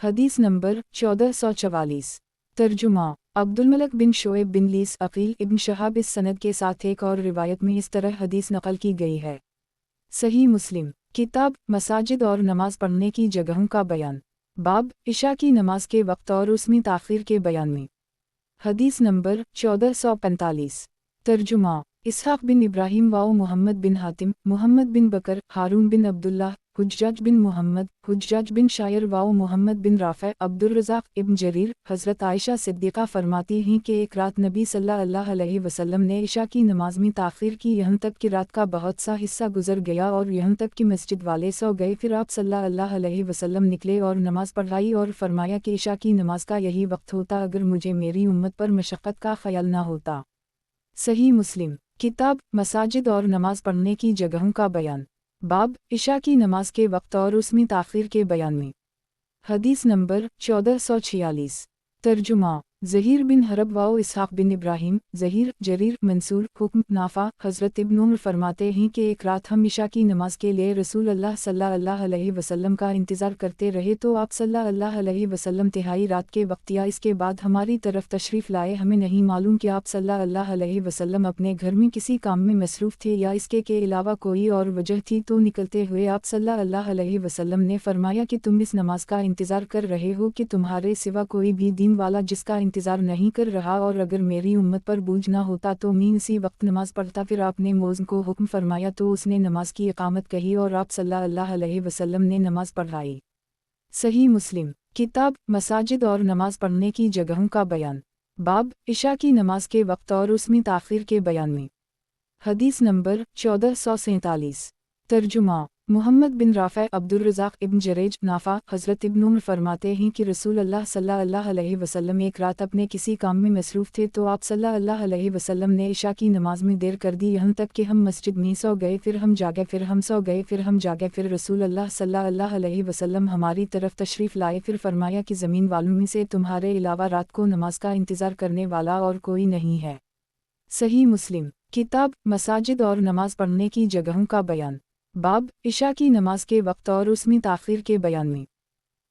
हदीस नंबर 1444। तर्जुमा अब्दुल मलक बिन शोएब बिन लीस, अक़ील इब्न शहाब। इस सनद के साथ एक और रिवायत में इस तरह हदीस नकल की गई है। सही मुस्लिम किताब मसाजिद और नमाज पढ़ने की जगहों का बयान। बाब इशा की नमाज के वक्त और उसमें ताख़ीर के बयान में। हदीस नंबर 1445। तर्जुमा इसहाक़ बिन इब्राहीम वाओ मोहम्मद बिन हातिम, मोहम्मद बिन बकर, हारून बिन अब्दुल्लाह, हुज्जाज बिन मोहम्मद, हुज्जाज बिन शायर वाओ मोहम्मद बिन राफ़े, अब्दुर्रज़ाक़ इब्न जरीर। हज़रत आयशा सिद्दीक़ा फरमाती हैं कि एक रात नबी सल्लल्लाहु अलैहि वसल्लम ने इशा की नमाज में ताख़ीर की, यहाँ तक कि रात का बहुत सा हिस्सा गुजर गया और यहाँ तक कि मस्जिद वाले सो गए। फिर आप सल्लल्लाहु अलैहि वसल्लम निकले और नमाज़ पढ़ाई और फरमाया कि इशा की नमाज का यही वक्त होता अगर मुझे मेरी उम्मत पर मशक्क़त का ख़याल न होता। सही मुस्लिम किताब मसाजिद और नमाज पढ़ने की जगहों का बयान। बाब इशा की नमाज के वक्त और उसमें ताख़ीर के बयान में। हदीस नंबर 1446। तर्जुमा ज़हीर बिन हरब वाओ इसहाक़ बिन इब्राहीम, ज़हीर, जरीर, मंसूर, हुक्म, नाफ़ा। हज़रत इब्न उमर फरमाते हैं कि एक रात हम इशा की नमाज के लिए रसूल अल्लाह सल्लल्लाहु अलैहि वसल्लम का इंतज़ार करते रहे तो आप सल्लल्लाहु अलैहि वसल्लम तिहाई रात के वक्त या इसके बाद हमारी तरफ तशरीफ़ लाए। हमें नहीं मालूम कि आप सल्लल्लाहु अलैहि वसल्लम अपने घर में किसी काम में मसरूफ़ थे या इसके के अलावा कोई और वजह थी। तो निकलते हुए आप सल्लल्लाहु अलैहि वसल्लम ने फरमाया कि तुम इस नमाज का इंतज़ार कर रहे हो कि तुम्हारे सिवा कोई भी दीन वाला जिसका इंतज़ार नहीं कर रहा, और अगर मेरी उम्मत पर बोझ ना होता तो मैं इसी वक्त नमाज पढ़ता। फिर आपने मौज़िन को हुक्म फरमाया तो उसने नमाज की इकामत कही और आप सल्लल्लाहु अलैहि वसल्लम ने नमाज पढ़ाई। सही मुस्लिम किताब मसाजिद और नमाज पढ़ने की जगहों का बयान। बाब इशा की नमाज के वक्त और उसमें ताख़ीर के बयान में। हदीस नंबर 1447। तर्जुमा मोहम्मद बिन राफ़े, अब्दुर्रज़ाक़ इब्न जरेज, नाफ़ा। हज़रत इब्न उमर फरमाते हैं कि रसूल अल्लाह सल्लल्लाहु अलैहि वसल्लम एक रात अपने किसी काम में मसरूफ़ थे तो आप सल्लल्लाहु अलैहि वसल्लम ने इशा की नमाज में देर कर दी, यहाँ तक कि हम मस्जिद में सो गए, फिर हम जागे, फिर हम सो गए, फिर हम जागे। फिर रसूल अल्लाह सल्लल्लाहु अलैहि वसल्लम हमारी तरफ तशरीफ़ लाए, फिर फरमाया कि ज़मीन वालों में से तुम्हारे अलावा रात को नमाज का इंतज़ार करने वाला और कोई नहीं है। सही मुस्लिम किताब मसाजिद और नमाज पढ़ने की जगहों का बयान। बाब इशा की नमाज के वक्त और उसमें ताख़ीर के बयान में।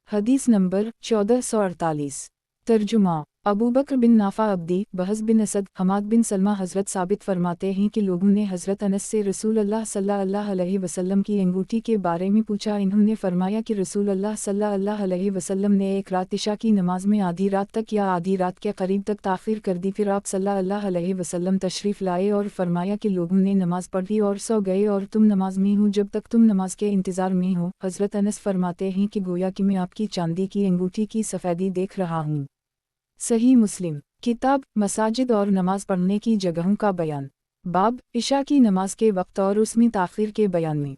हदीस नंबर 1448। तर्जुमा अबू बकर बिन नाफ़ा अब्दी, बहस बिन असद, हमाद बिन सलमा। हज़रत साबित फरमाते हैं कि लोगों ने हज़रत अनस से रसूल अल्लाह सल्लल्लाहु अलैहि वसल्लम की अंगूठी के बारे में पूछा। इन्होंने फरमाया कि रसूल अल्लाह सल्लल्लाहु अलैहि वसल्लम ने एक रात इशा की नमाज में आधी रात तक या आधी रात के करीब तक ताख़ीर कर दी। फिर आप सल्लल्लाहु अलैहि वसल्लम तशरीफ़ लाए और फरमाया कि लोगों ने नमाज पढ़ी और सो गए और तुम नमाज में हो जब तक तुम नमाज के इंतज़ार में हो। हज़रत अनस फरमाते हैं कि गोया कि मैं आपकी चांदी की अंगूठी की सफ़ेदी देख रहा हूँ। सही मुस्लिम किताब मसाजिद और नमाज पढ़ने की जगहों का बयान। बाब इशा की नमाज के वक्त और उसमें ताख़ीर के बयान में।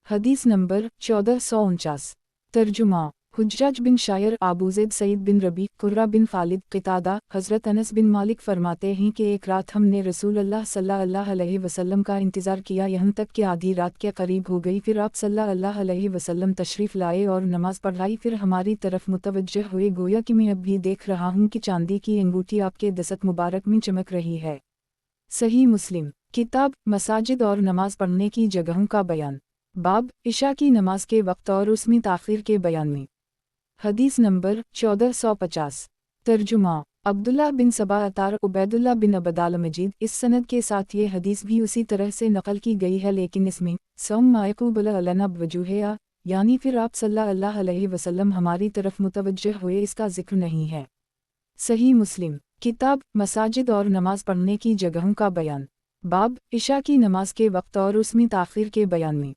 हदीस नंबर 1449। तर्जुमा हुज्जाज बिन शायर, आबूज़ैद सईद बिन रबी, कुर्रा बिन खालिद, क़तादा। हज़रत अनस बिन मालिक फरमाते हैं कि एक रात हमने रसूल अल्लाह सल्लल्लाहु अलैहि वसल्लम का इंतज़ार किया, यहाँ तक कि आधी रात के करीब हो गई। फिर आप सल्लल्लाहु अलैहि वसल्लम तशरीफ़ लाए और नमाज पढ़ाई, फिर हमारी तरफ मुतवज्जह हुए, गोया कि मैं अब भी देख रहा हूँ कि चांदी की अंगूठी आपके दस्त मुबारक में चमक रही है। सही मुस्लिम किताब मसाजिद और नमाज पढ़ने की जगहों का बयान। बाब इशा की नमाज के वक्त और उसमें ताख़ीर के बयान में। हदीस नंबर 1450। तर्जुमा अब्दुल्लाह बिन सबा अतार, उबैदुल्लाह बिन अबदाल मजीद। इस सनद के साथ ये हदीस भी उसी तरह से नकल की गई है, लेकिन इसमें सम मायकूबल अलना वजूह यानी फिर आप सल्लल्लाहु अलैहि वसल्लम हमारी तरफ मुतवज्जह हुए, इसका जिक्र नहीं है। सही मुस्लिम किताब मसाजिद और नमाज पढ़ने की जगहों का बयान। बाब इशा की नमाज के वक्त और उसमें ताख़ीर के बयान में।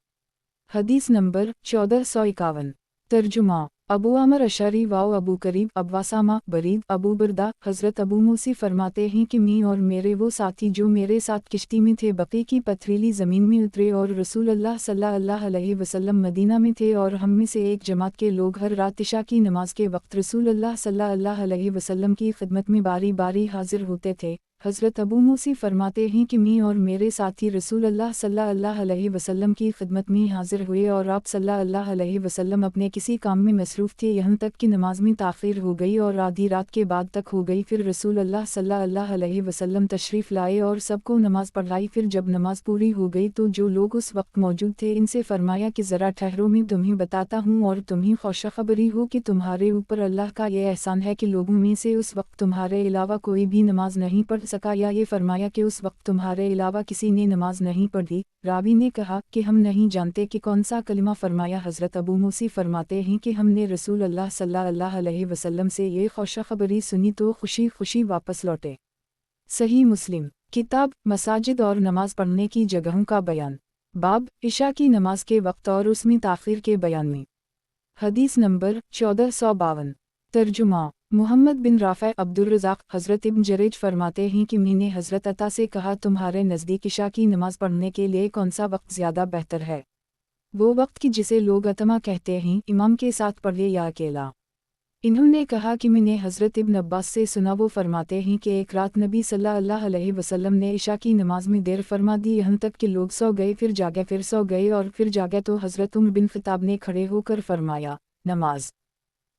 हदीस नंबर 1451। तर्जुमा अबू अमर अशरी वाओ अबू करीब, अब्वासामा, बरीद, अबू बरदा। हज़रत अबू मूसी फरमाते हैं कि मैं और मेरे वो साथी जो मेरे साथ किश्ती में थे बक़ी की पथरीली ज़मीन में उतरे और रसूल अल्लाह सल्लल्लाहु अलैहि वसल्लम मदीना में थे, और हम में से एक जमात के लोग हर रात इशा की नमाज के वक्त रसूल अल्लाह सल्लल्लाहु अलैहि वसल्लम की खिदमत में बारी बारी हाजिर होते थे। हज़रत अबू मूसी फरमाते हैं कि मैं और मेरे साथी रसूल अल्लाह सल्लल्लाहु अलैहि वसल्लम की खिदमत में हाजिर हुए और आप सल्लल्लाहु अलैहि वसल्लम अपने किसी काम में मसरूफ़ थे, यहाँ तक कि नमाज में ताख़ीर हो गई और आधी रात के बाद तक हो गई। फिर रसूल अल्लाह सल्लल्लाहु अलैहि वसल्लम तशरीफ़ लाए और सबको नमाज पढ़ाई। फिर जब नमाज पूरी हो गई तो जो लोग उस वक्त मौजूद थे इनसे फरमाया कि ज़रा ठहरो, मैं तुम्हें बताता हूँ और तुम्हें खुशखबरी हो कि तुम्हारे ऊपर अल्लाह का ये एहसान है कि लोगों में से उस वक्त तुम्हारे अलावा कोई भी नमाज नहीं पढ़ सका या ये फरमाया कि उस वक्त तुम्हारे अलावा किसी ने नमाज नहीं पढ़ी। रावी ने कहा कि हम नहीं जानते कि कौन सा कलिमा फरमाया। हज़रत अबू मूसी फरमाते हैं कि हमने रसूल अल्लाह सल्लल्लाहु अलैहि वसल्लम से ये खुशखबरी सुनी तो खुशी खुशी वापस लौटे। सही मुस्लिम किताब मसाजिद और नमाज पढ़ने की जगहों का बयान। बाब इशा की नमाज के वक्त और उसमें ताख़ीर के बयान में। हदीस नंबर 1452। तर्जुमा मुहम्मद बिन राफ़े अब्दुर्रज़ाक़ हज़रत इब्न जरेज फरमाते हैं कि मैंने हज़रत अता से कहा तुम्हारे नज़दीक इशा की नमाज पढ़ने के लिए कौन सा वक्त ज़्यादा बेहतर है? वो वक्त की जिसे लोग अतमा कहते हैं, इमाम के साथ पढ़े या अकेला। इन्होंने कहा कि मैंने हज़रत इब्न अब्बास से सुना, वो फरमाते हैं कि एक रात नबी सल्लल्लाहु अलैहि वसल्लम ने इशा की नमाज में देर फरमा दी, यहाँ तक कि लोग सो गए, फिर जागे, फिर सो गए और फिर जागे तो हज़रत उमर बिन ख़त्ताब ने खड़े होकर फरमाया नमाज।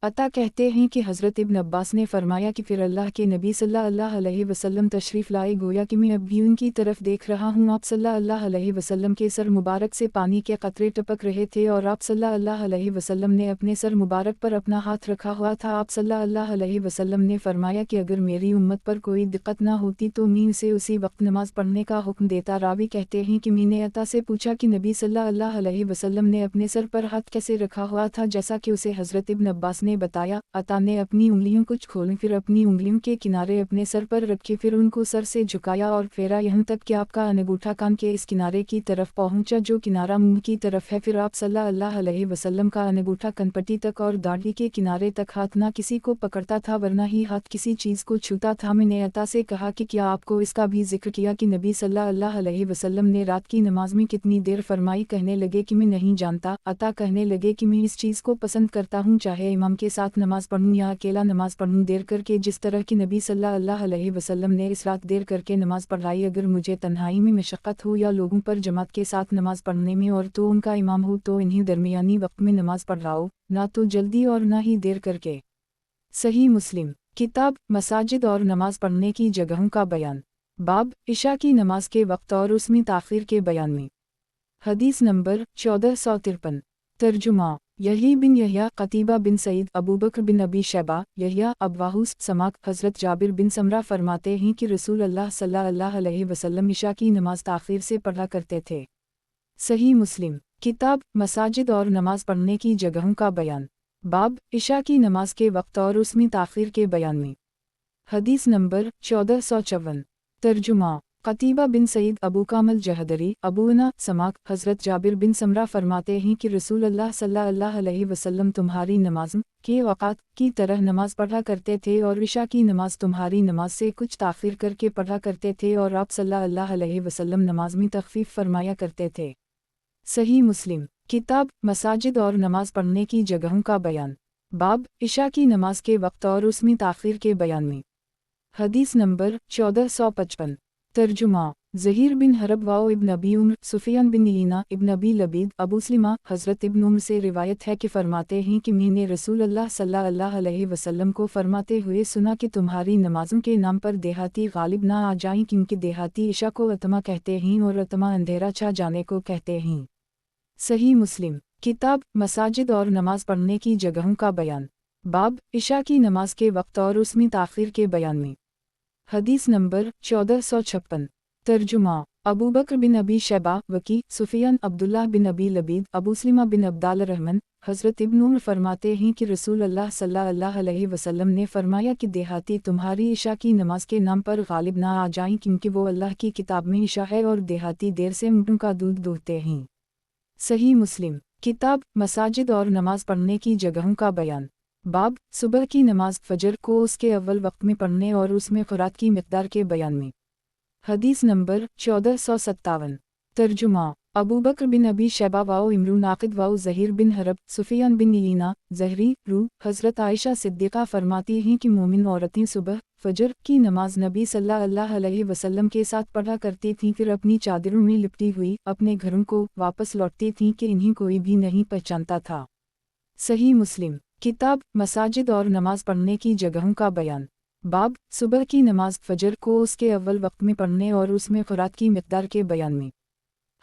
अता कहते हैं कि हज़रत इब्न अब्बास ने फरमाया कि फिर अल्लाह के नबी सल्लल्लाहु अलैहि वसल्लम तशरीफ़ लाए, गोया कि मैं अब भी उनकी तरफ देख रहा हूँ। आप सल्लल्लाहु अलैहि वसल्लम के सर मुबारक से पानी के कतरे टपक रहे थे और आप सल्लल्लाहु अलैहि वसल्लम ने अपने सर मुबारक पर अपना हाथ रखा हुआ था। आप सल्लल्लाहु अलैहि वसल्लम ने फरमाया कि अगर मेरी उम्मत पर कोई दिक्कत ना होती तो मैं उसे उसी वक्त नमाज पढ़ने का हुक्म देता। रावी कहते हैं कि मैंने अता से पूछा कि नबी सल्लल्लाहु अलैहि वसल्लम ने अपने सर पर हाथ कैसे रखा हुआ था, जैसा कि उसे हज़रत इब्न अब्बास ने बताया। अता ने अपनी उंगलियों को खोली, फिर अपनी उंगलियों के किनारे अपने सर पर रखे, फिर उनको सर से झुकाया और फेरा, यहाँ तक कि आपका अंगूठा कान के इस किनारे की तरफ पहुंचा जो किनारा मुंह की तरफ है। फिर आप सल्लल्लाहु अलैहि वसल्लम का अंगूठा कनपट्टी तक और दाढ़ी के किनारे तक हाथ ना किसी को पकड़ता था वरना ही हाथ किसी चीज़ को छूता था। मैंने अता से कहा कि क्या आपको इसका भी जिक्र किया कि नबी सल्लल्लाहु अलैहि वसल्लम ने रात की नमाज में कितनी देर फरमाई? कहने लगे कि मैं नहीं जानता। अता कहने लगे कि मैं इस चीज़ को पसंद करता हूँ, चाहे इमाम के साथ नमाज पढ़ूँ या अकेला नमाज पढ़ूँ, देर करके, जिस तरह की नबी सल्लल्लाहु अलैहि वसल्लम ने इस रात देर करके नमाज पढ़ाई। अगर मुझे तन्हाई में मशक्क़त हो या लोगों पर जमात के साथ नमाज पढ़ने में और तो उनका इमाम हो तो इन्हीं दरमियानी वक्त में नमाज पढ़ाओ, ना तो जल्दी और ना ही देर करके। सही मुस्लिम किताब मसाजिद और नमाज पढ़ने की जगहों का बयान। बाब इशा की नमाज के वक्त और उसमें ताख़ीर के बयान में। हदीस नंबर 1453। तर्जुमा यही बिन यहया कतीबा बिन सईद अबू बकर बिन अबी शैबा यहया अबवाहुस समाक हज़रत जाबिर बिन समरा फरमाते हैं कि रसूल अल्लाह सल्लल्लाहु अलैहि वसल्लम इशा की नमाज ताख़ीर से पढ़ा करते थे। सही मुस्लिम किताब मसाजिद और नमाज पढ़ने की जगहों का बयान। बाब इशा की नमाज के वक्त और उसमें ताख़ीर के बयान में। हदीस नंबर 1454। तर्जुमा कतीबा बिन सईद अबू कामल जहदरी अबूना समाक हज़रत जाबिर बिन समरा फरमाते हैं कि रसूल अल्लाह सल्लल्लाहु अलैहि वसल्लम तुम्हारी नमाज के औक़ात की तरह नमाज पढ़ा करते थे और इशा की नमाज तुम्हारी नमाज से कुछ ताख़ीर करके पढ़ा करते थे और आप सल्लल्लाहु अलैहि वसल्लम नमाज में तख़फ़ीफ़ फरमाया करते थे। सही मुस्लिम किताब मसाजिद और नमाज पढ़ने की जगहों का बयान। बाब इशा की नमाज के वक्त और उसमें ताख़ीर के बयान में। हदीस नंबर 1455। तर्जुमा ज़हीर बिन हरब वाओ इब्न अबी उम्र सुफियान बिन ईना इब्न अबी लबीद अबू सलिमा हज़रत इब्न उम्र से रिवायत है कि फरमाते हैं कि मैंने रसूल अल्लाह सल्लल्लाहु अलैहि वसल्लम को फरमाते हुए सुना कि तुम्हारी नमाज़ों के नाम पर देहाती गालिब ना आ जाएं, क्योंकि देहाती इशा को अतमा कहते हैं और अतमा अंधेरा छा जाने को कहते हैं। सही मुस्लिम किताब मसाजिद और नमाज पढ़ने की जगहों का बयान। बाब इशा की नमाज के वक्त और उसमें ताख़ीर के बयान में। हदीस नंबर 1456। तर्जुमा अबू बकर बिन अबी शैबा वकी सुफियान अब्दुल्लाह बिन अबी लबीद अबू सलिमा बिन अब्दाल रहमान हज़रत इब्न उमर फरमाते हैं कि रसूल अल्लाह सल्लल्लाहु अलैहि वसल्लम ने फरमाया कि देहाती तुम्हारी इशा की नमाज के नाम पर गालिब ना आ जाएं, क्योंकि वो अल्लाह की किताब में इशा है और देहाती देर से ऊँटों का दूध दोहते हैं। सही मुस्लिम किताब मसाजिद और नमाज पढ़ने की जगहों का बयान। बाब सुबह की नमाज फजर को उसके अव्वल वक्त में पढ़ने और उसमें खुराक की मिक़दार के बयान में। हदीस नंबर 1457। तर्जुमा अबू बकर बिन अबी शैबा वाओ इमरू नाक़िद वाओ ज़हीर बिन हरब सुफियान बिन ईना ज़हरी रू हज़रत आयशा सिद्दीक़ा फरमाती हैं कि मोमिन औरतें सुबह फजर की नमाज नबी सल्लल्लाहु अलैहि वसल्लम के साथ पढ़ा करती थीं, फिर अपनी चादरों में लिपटी हुई अपने घरों को वापस लौटती थीं कि इन्हें कोई भी नहीं पहचानता था। सही मुस्लिम किताब मसाजिद और नमाज पढ़ने की जगहों का बयान। बाब सुबह की नमाज फजर को उसके अव्वल वक्त में पढ़ने और उसमें खुराक की मिक़दार के बयान में।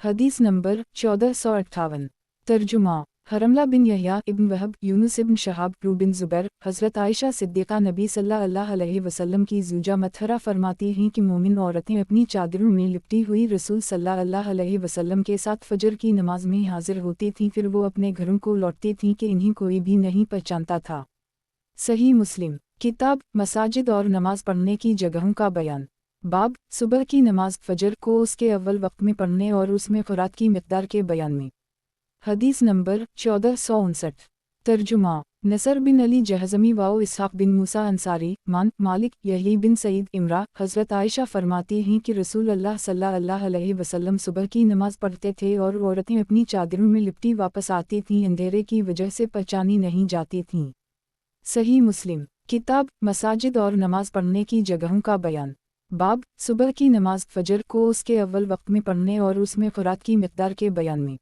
हदीस नंबर 1458। तर्जुमा हरमला बिन यहया इब्न वहब, यूनुस इब्न शहाब, रू बिन ज़ुबैर, हज़रत आयशा सिद्दीक़ा नबी सल्लल्लाहु अलैहि वसल्लम की ज़ूजा मतहरा फरमाती हैं कि मोमिन औरतें अपनी चादरों में लिपटी हुई रसूल सल्लल्लाहु अलैहि वसल्लम के साथ फजर की नमाज में हाजिर होती थीं, फिर वो अपने घरों को लौटती थीं कि इन्हें कोई भी नहीं पहचानता था। सही मुस्लिम किताब मसाजिद और नमाज पढ़ने की जगहों का बयान। बाब सुबह की नमाज फजर को उसके अव्वल वक्त में पढ़ने और उसमें खुराक की मिक़दार के बयान में। हदीस नंबर 1459। तर्जुमा नसर बिन अली जहज़मी वाओ इसहाक़ बिन मूसा अंसारी मान मालिक यही बिन सईद इमरा हज़रत आयशा फरमाती हैं कि रसूल अल्लाह सल्लल्लाहु अलैहि वसल्लम सुबह की नमाज पढ़ते थे और औरतें अपनी चादरों में लिपटी वापस आती थीं, अंधेरे की वजह से पहचानी नहीं जाती थीं। सही मुस्लिम किताब मसाजिद और नमाज पढ़ने की जगहों का बयान। बाब सुबह की नमाज फजर को उसके अव्वल वक्त में पढ़ने और उसमें खुराक की मिक़दार के बयान में।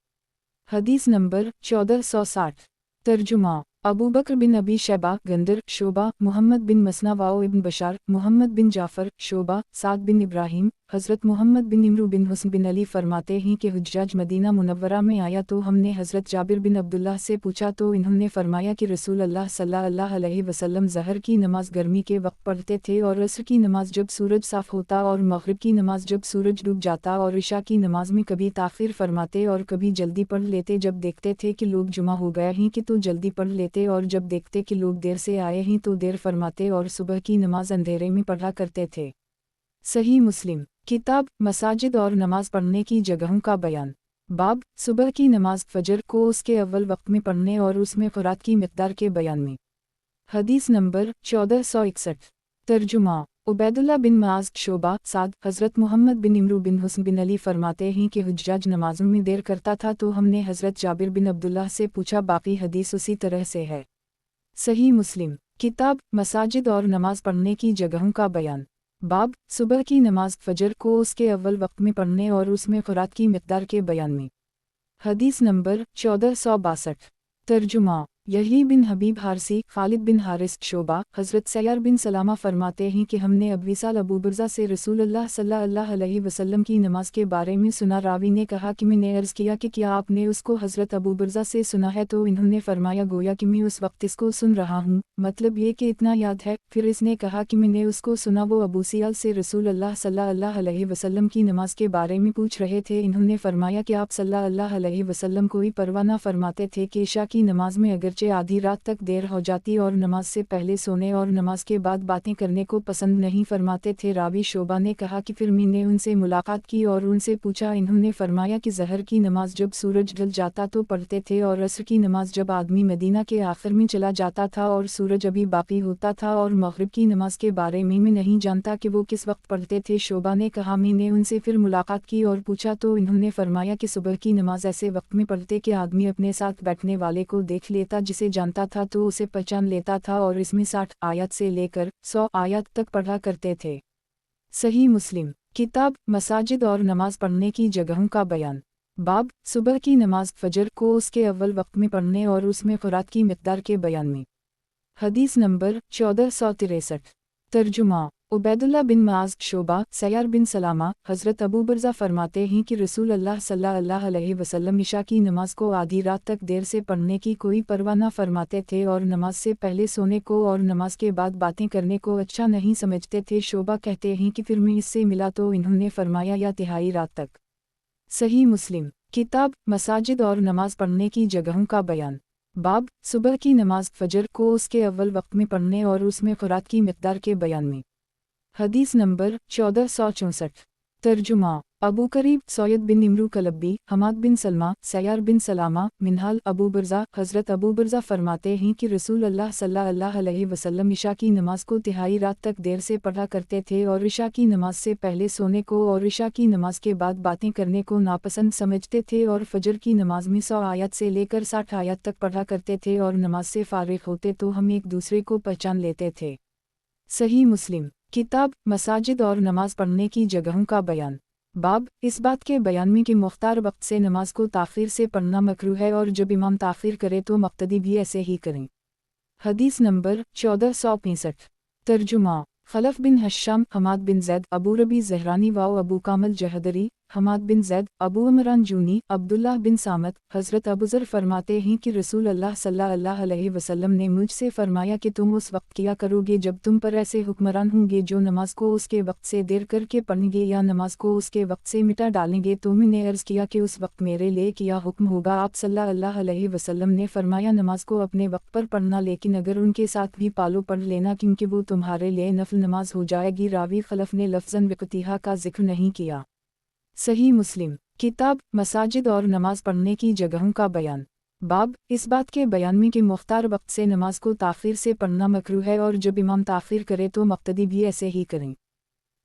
हदीस नंबर 1460। तर्जुमा अबू बकर बिन अबी शैबा गंदर शोबा मोहम्मद बिन मसना वाओ इब्न बशार मोहम्मद बिन जाफ़र शोबा साद बिन इब्राहीम हज़रत मोहम्मद बिन इमरू बिन हुस्न बिन अली फरमाते हैं कि हुज्जाज मदीना मुनव्वरा में आया तो हमने हज़रत जाबिर बिन अब्दुल्लाह से पूछा तो इन्होंने फरमाया कि रसूल अल्लाह सल्लल्लाहु अलैहि वसल्लम ज़हर की नमाज गर्मी के वक्त पढ़ते थे और असर की नमाज जब सूरज साफ़ होता और मग़रिब की नमाज जब सूरज डूब जाता और इशा की नमाज में कभी ताख़ीर फरमाते और कभी जल्दी पढ़ लेते। जब देखते थे कि लोग जुमा हो गए हैं कि तो जल्दी पढ़ लेते और जब देखते कि लोग देर से आए हैं तो देर फरमाते और सुबह की नमाज अंधेरे में पढ़ा करते थे। सही मुस्लिम किताब मसाजिद और नमाज पढ़ने की जगहों का बयान। बाब सुबह की नमाज फजर को उसके अव्वल वक्त में पढ़ने और उसमें खुराक की मिक़दार के बयान में। हदीस नंबर 1461। तर्जुमा उबैदुल्लाह बिन माज़ शोबा साद हज़रत मोहम्मद बिन इमरू बिन हुस्न बिन अली फरमाते हैं कि हुज्जाज नमाज़ों में देर करता था तो हमने हज़रत जाबिर बिन अब्दुल्लाह से पूछा। बाकी हदीस उसी तरह से है। सही मुस्लिम किताब मसाजिद और नमाज पढ़ने की जगहों का बयान। बाब सुबह की नमाज फजर को उसके अव्वल वक्त में पढ़ने और उसमें खुराक की मिक़दार के बयान में। हदीस नंबर 1462। तर्जुमा यही बिन हबीब हारसी खालिद बिन हारिस शोबा हज़रत सैयार बिन सलामा फरमाते हैं कि हमने अबीसाल अबू बुर्ज़ा से रसूलुल्लाह सल्लल्लाहु अलैहि वसल्लम की नमाज के बारे में सुना। रावी ने कहा कि मैंने अर्ज़ किया कि क्या आपने उसको हज़रत अबू बुर्ज़ा से सुना है, तो इन्होंने फरमाया गोया कि मैं उस वक्त इसको सुन रहा हूँ, मतलब ये कि इतना याद है। फिर इसने कहा कि मैंने उसको सुना, वो अबू सियाल से रसूलुल्लाह सल्लल्लाहु अलैहि वसल्लम की नमाज के बारे में पूछ रहे थे। इन्होंने फरमाया कि आप सल्लल्लाहु अलैहि वसल्लम कोई परवाह न फरमाते थे कि इशा की नमाज में अगरचे आधी रात तक देर हो जाती और नमाज से पहले सोने और नमाज के बाद बातें करने को पसंद नहीं फरमाते थे। रावी शोबा ने कहा कि फिर मैंने उनसे मुलाकात की और उनसे पूछा। इन्होंने फरमाया कि ज़हर की नमाज जब सूरज ढल जाता तो पढ़ते थे और असर की नमाज जब आदमी मदीना के आखिर में चला जाता था और सूरज अभी बाकी होता था, और मग़रिब की नमाज के बारे में मैं नहीं जानता कि वो किस वक्त पढ़ते थे। शोबा ने कहा मैंने उनसे फिर मुलाकात की और पूछा तो इन्होंने फरमाया कि सुबह की नमाज ऐसे वक्त में पढ़ते कि आदमी अपने साथ बैठने वाले को देख लेता, जिसे जानता था तो उसे पहचान लेता था, और इसमें 60 आयत से लेकर 100 आयत तक पढ़ा करते थे। सही मुस्लिम किताब मसाजिद और नमाज पढ़ने की जगहों का बयान। बाब सुबह की नमाज फजर को उसके अव्वल वक्त में पढ़ने और उसमें खुराक की मिक़दार के बयान में। हदीस नंबर 1463। तर्जुमा उबैदुल्लाह बिन माज़ शोबा सैयार बिन सलामा हज़रत अबू बुर्ज़ा फरमाते हैं कि रसूल अल्लाह सल्लल्लाहु अलैहि वसल्लम इशा की नमाज को आधी रात तक देर से पढ़ने की कोई परवाह न फरमाते थे और नमाज से पहले सोने को और नमाज के बाद बातें करने को अच्छा नहीं समझते थे। शोबा कहते हैं कि फिर मैं इससे मिला तो इन्होंने फरमाया या तिहाई रात तक। सही मुस्लिम किताब मसाजिद और नमाज पढ़ने की जगहों का बयान। बाब सुबह की नमाज फजर को उसके अव्वल वक्त में पढ़ने और उसमें खुराक की मिक़दार के बयान में। हदीस नंबर 1464। तर्जुमा अबू करीब सैयद बिन इमरू कलब्बी हमाद बिन सलमा सैयार बिन सलामा मिनहाल अबू बुर्ज़ा हज़रत अबू बुर्ज़ा फरमाते हैं कि रसूल अल्लाह सल्लल्लाहु अलैहि वसल्लम इशा की नमाज को तिहाई रात तक देर से पढ़ा करते थे और इशा की नमाज से पहले सोने को और इशा की नमाज के बाद बातें करने को नापसंद समझते थे, और फजर की नमाज में 100 आयत से लेकर 60 आयत तक पढ़ा करते थे, और नमाज से फारिग होते तो हम एक दूसरे को पहचान लेते थे। सही मुस्लिम किताब मसाजिद और नमाज पढ़ने की जगहों का बयान। बाब इस बात के बयान में कि मुख्तार वक्त से नमाज को ताख़ीर से पढ़ना मकरूह है, और जब इमाम ताख़ीर करे तो मुक़्तदी भी ऐसे ही करें। हदीस नंबर 1465। तर्जुमा खलफ बिन हश्शाम हमाद बिन ज़ैद अबू रबी ज़हरानी वाओ अबू कामल जहदरी हमाद बिन जैद, अबू इमरान जूनी, अब्दुल्लाह बिन सामत, हज़रत अबूज़र फरमाते हैं कि रसूल अल्लाह सल्लल्लाहु अलैहि वसल्लम ने मुझसे फरमाया कि तुम उस वक्त किया करोगे जब तुम पर ऐसे हुक्मरान होंगे जो नमाज को उसके वक्त से देर करके पढ़ेंगे या नमाज को उसके वक्त से मिटा डालेंगे। तो मैंने अर्ज़ किया कि उस वक्त मेरे लिए क्या हुक्म होगा। आप सल्लल्लाहु अलैहि वसल्लम ने फरमाया, नमाज को अपने वक्त पर पढ़ना, लेकिन अगर उनके साथ भी पालो पढ़ लेना, क्योंकि वो तुम्हारे लिए नफल नमाज हो जाएगी। रावी खलफ ने लफ्ज़न वक़्तिहा का जिक्र नहीं किया। सही मुस्लिम किताब मसाजिद और नमाज पढ़ने की जगहों का बयान। बाब इस बात के बयान में कि मुख्तार वक्त से नमाज को ताख़ीर से पढ़ना मकरूह है और जब इमाम ताख़ीर करे तो मुक्तदी भी ऐसे ही करें।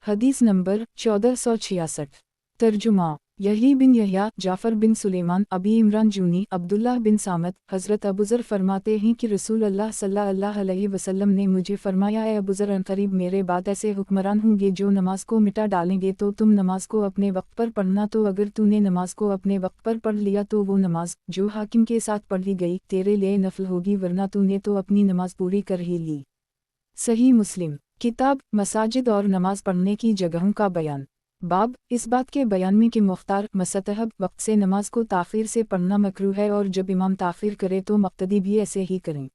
हदीस नंबर 1466। तर्जुमा यही बिन यहया, जाफ़र बिन सुलेमान, अबी इमरान जूनी, अब्दुल्लाह बिन सामत, हज़रत अबूज़र फरमाते हैं कि रसूल अल्लाह सल्लल्लाहु अलैहि वसल्लम ने मुझे फरमाया, ए अबूज़र, अनक़रीब मेरे बाद ऐसे हुक्मरान होंगे जो नमाज को मिटा डालेंगे। तो तुम नमाज को अपने वक्त पर पढ़ना, तो अगर तूने नमाज को अपने वक्त पर पढ़ लिया तो वो नमाज जो हाकिम के साथ पढ़ी गई तेरे लिए नफल होगी, वरना तूने तो अपनी नमाज पूरी कर ही ली। सही मुस्लिम किताब मसाजिद और नमाज पढ़ने की जगहों का बयान। बाब इस बात के बयान में कि मुख्तार मुस्तहब वक्त से नमाज को ताख़ीर से पढ़ना मकरूह है और जब इमाम ताख़ीर करे तो मुक्तदी भी ऐसे ही करें।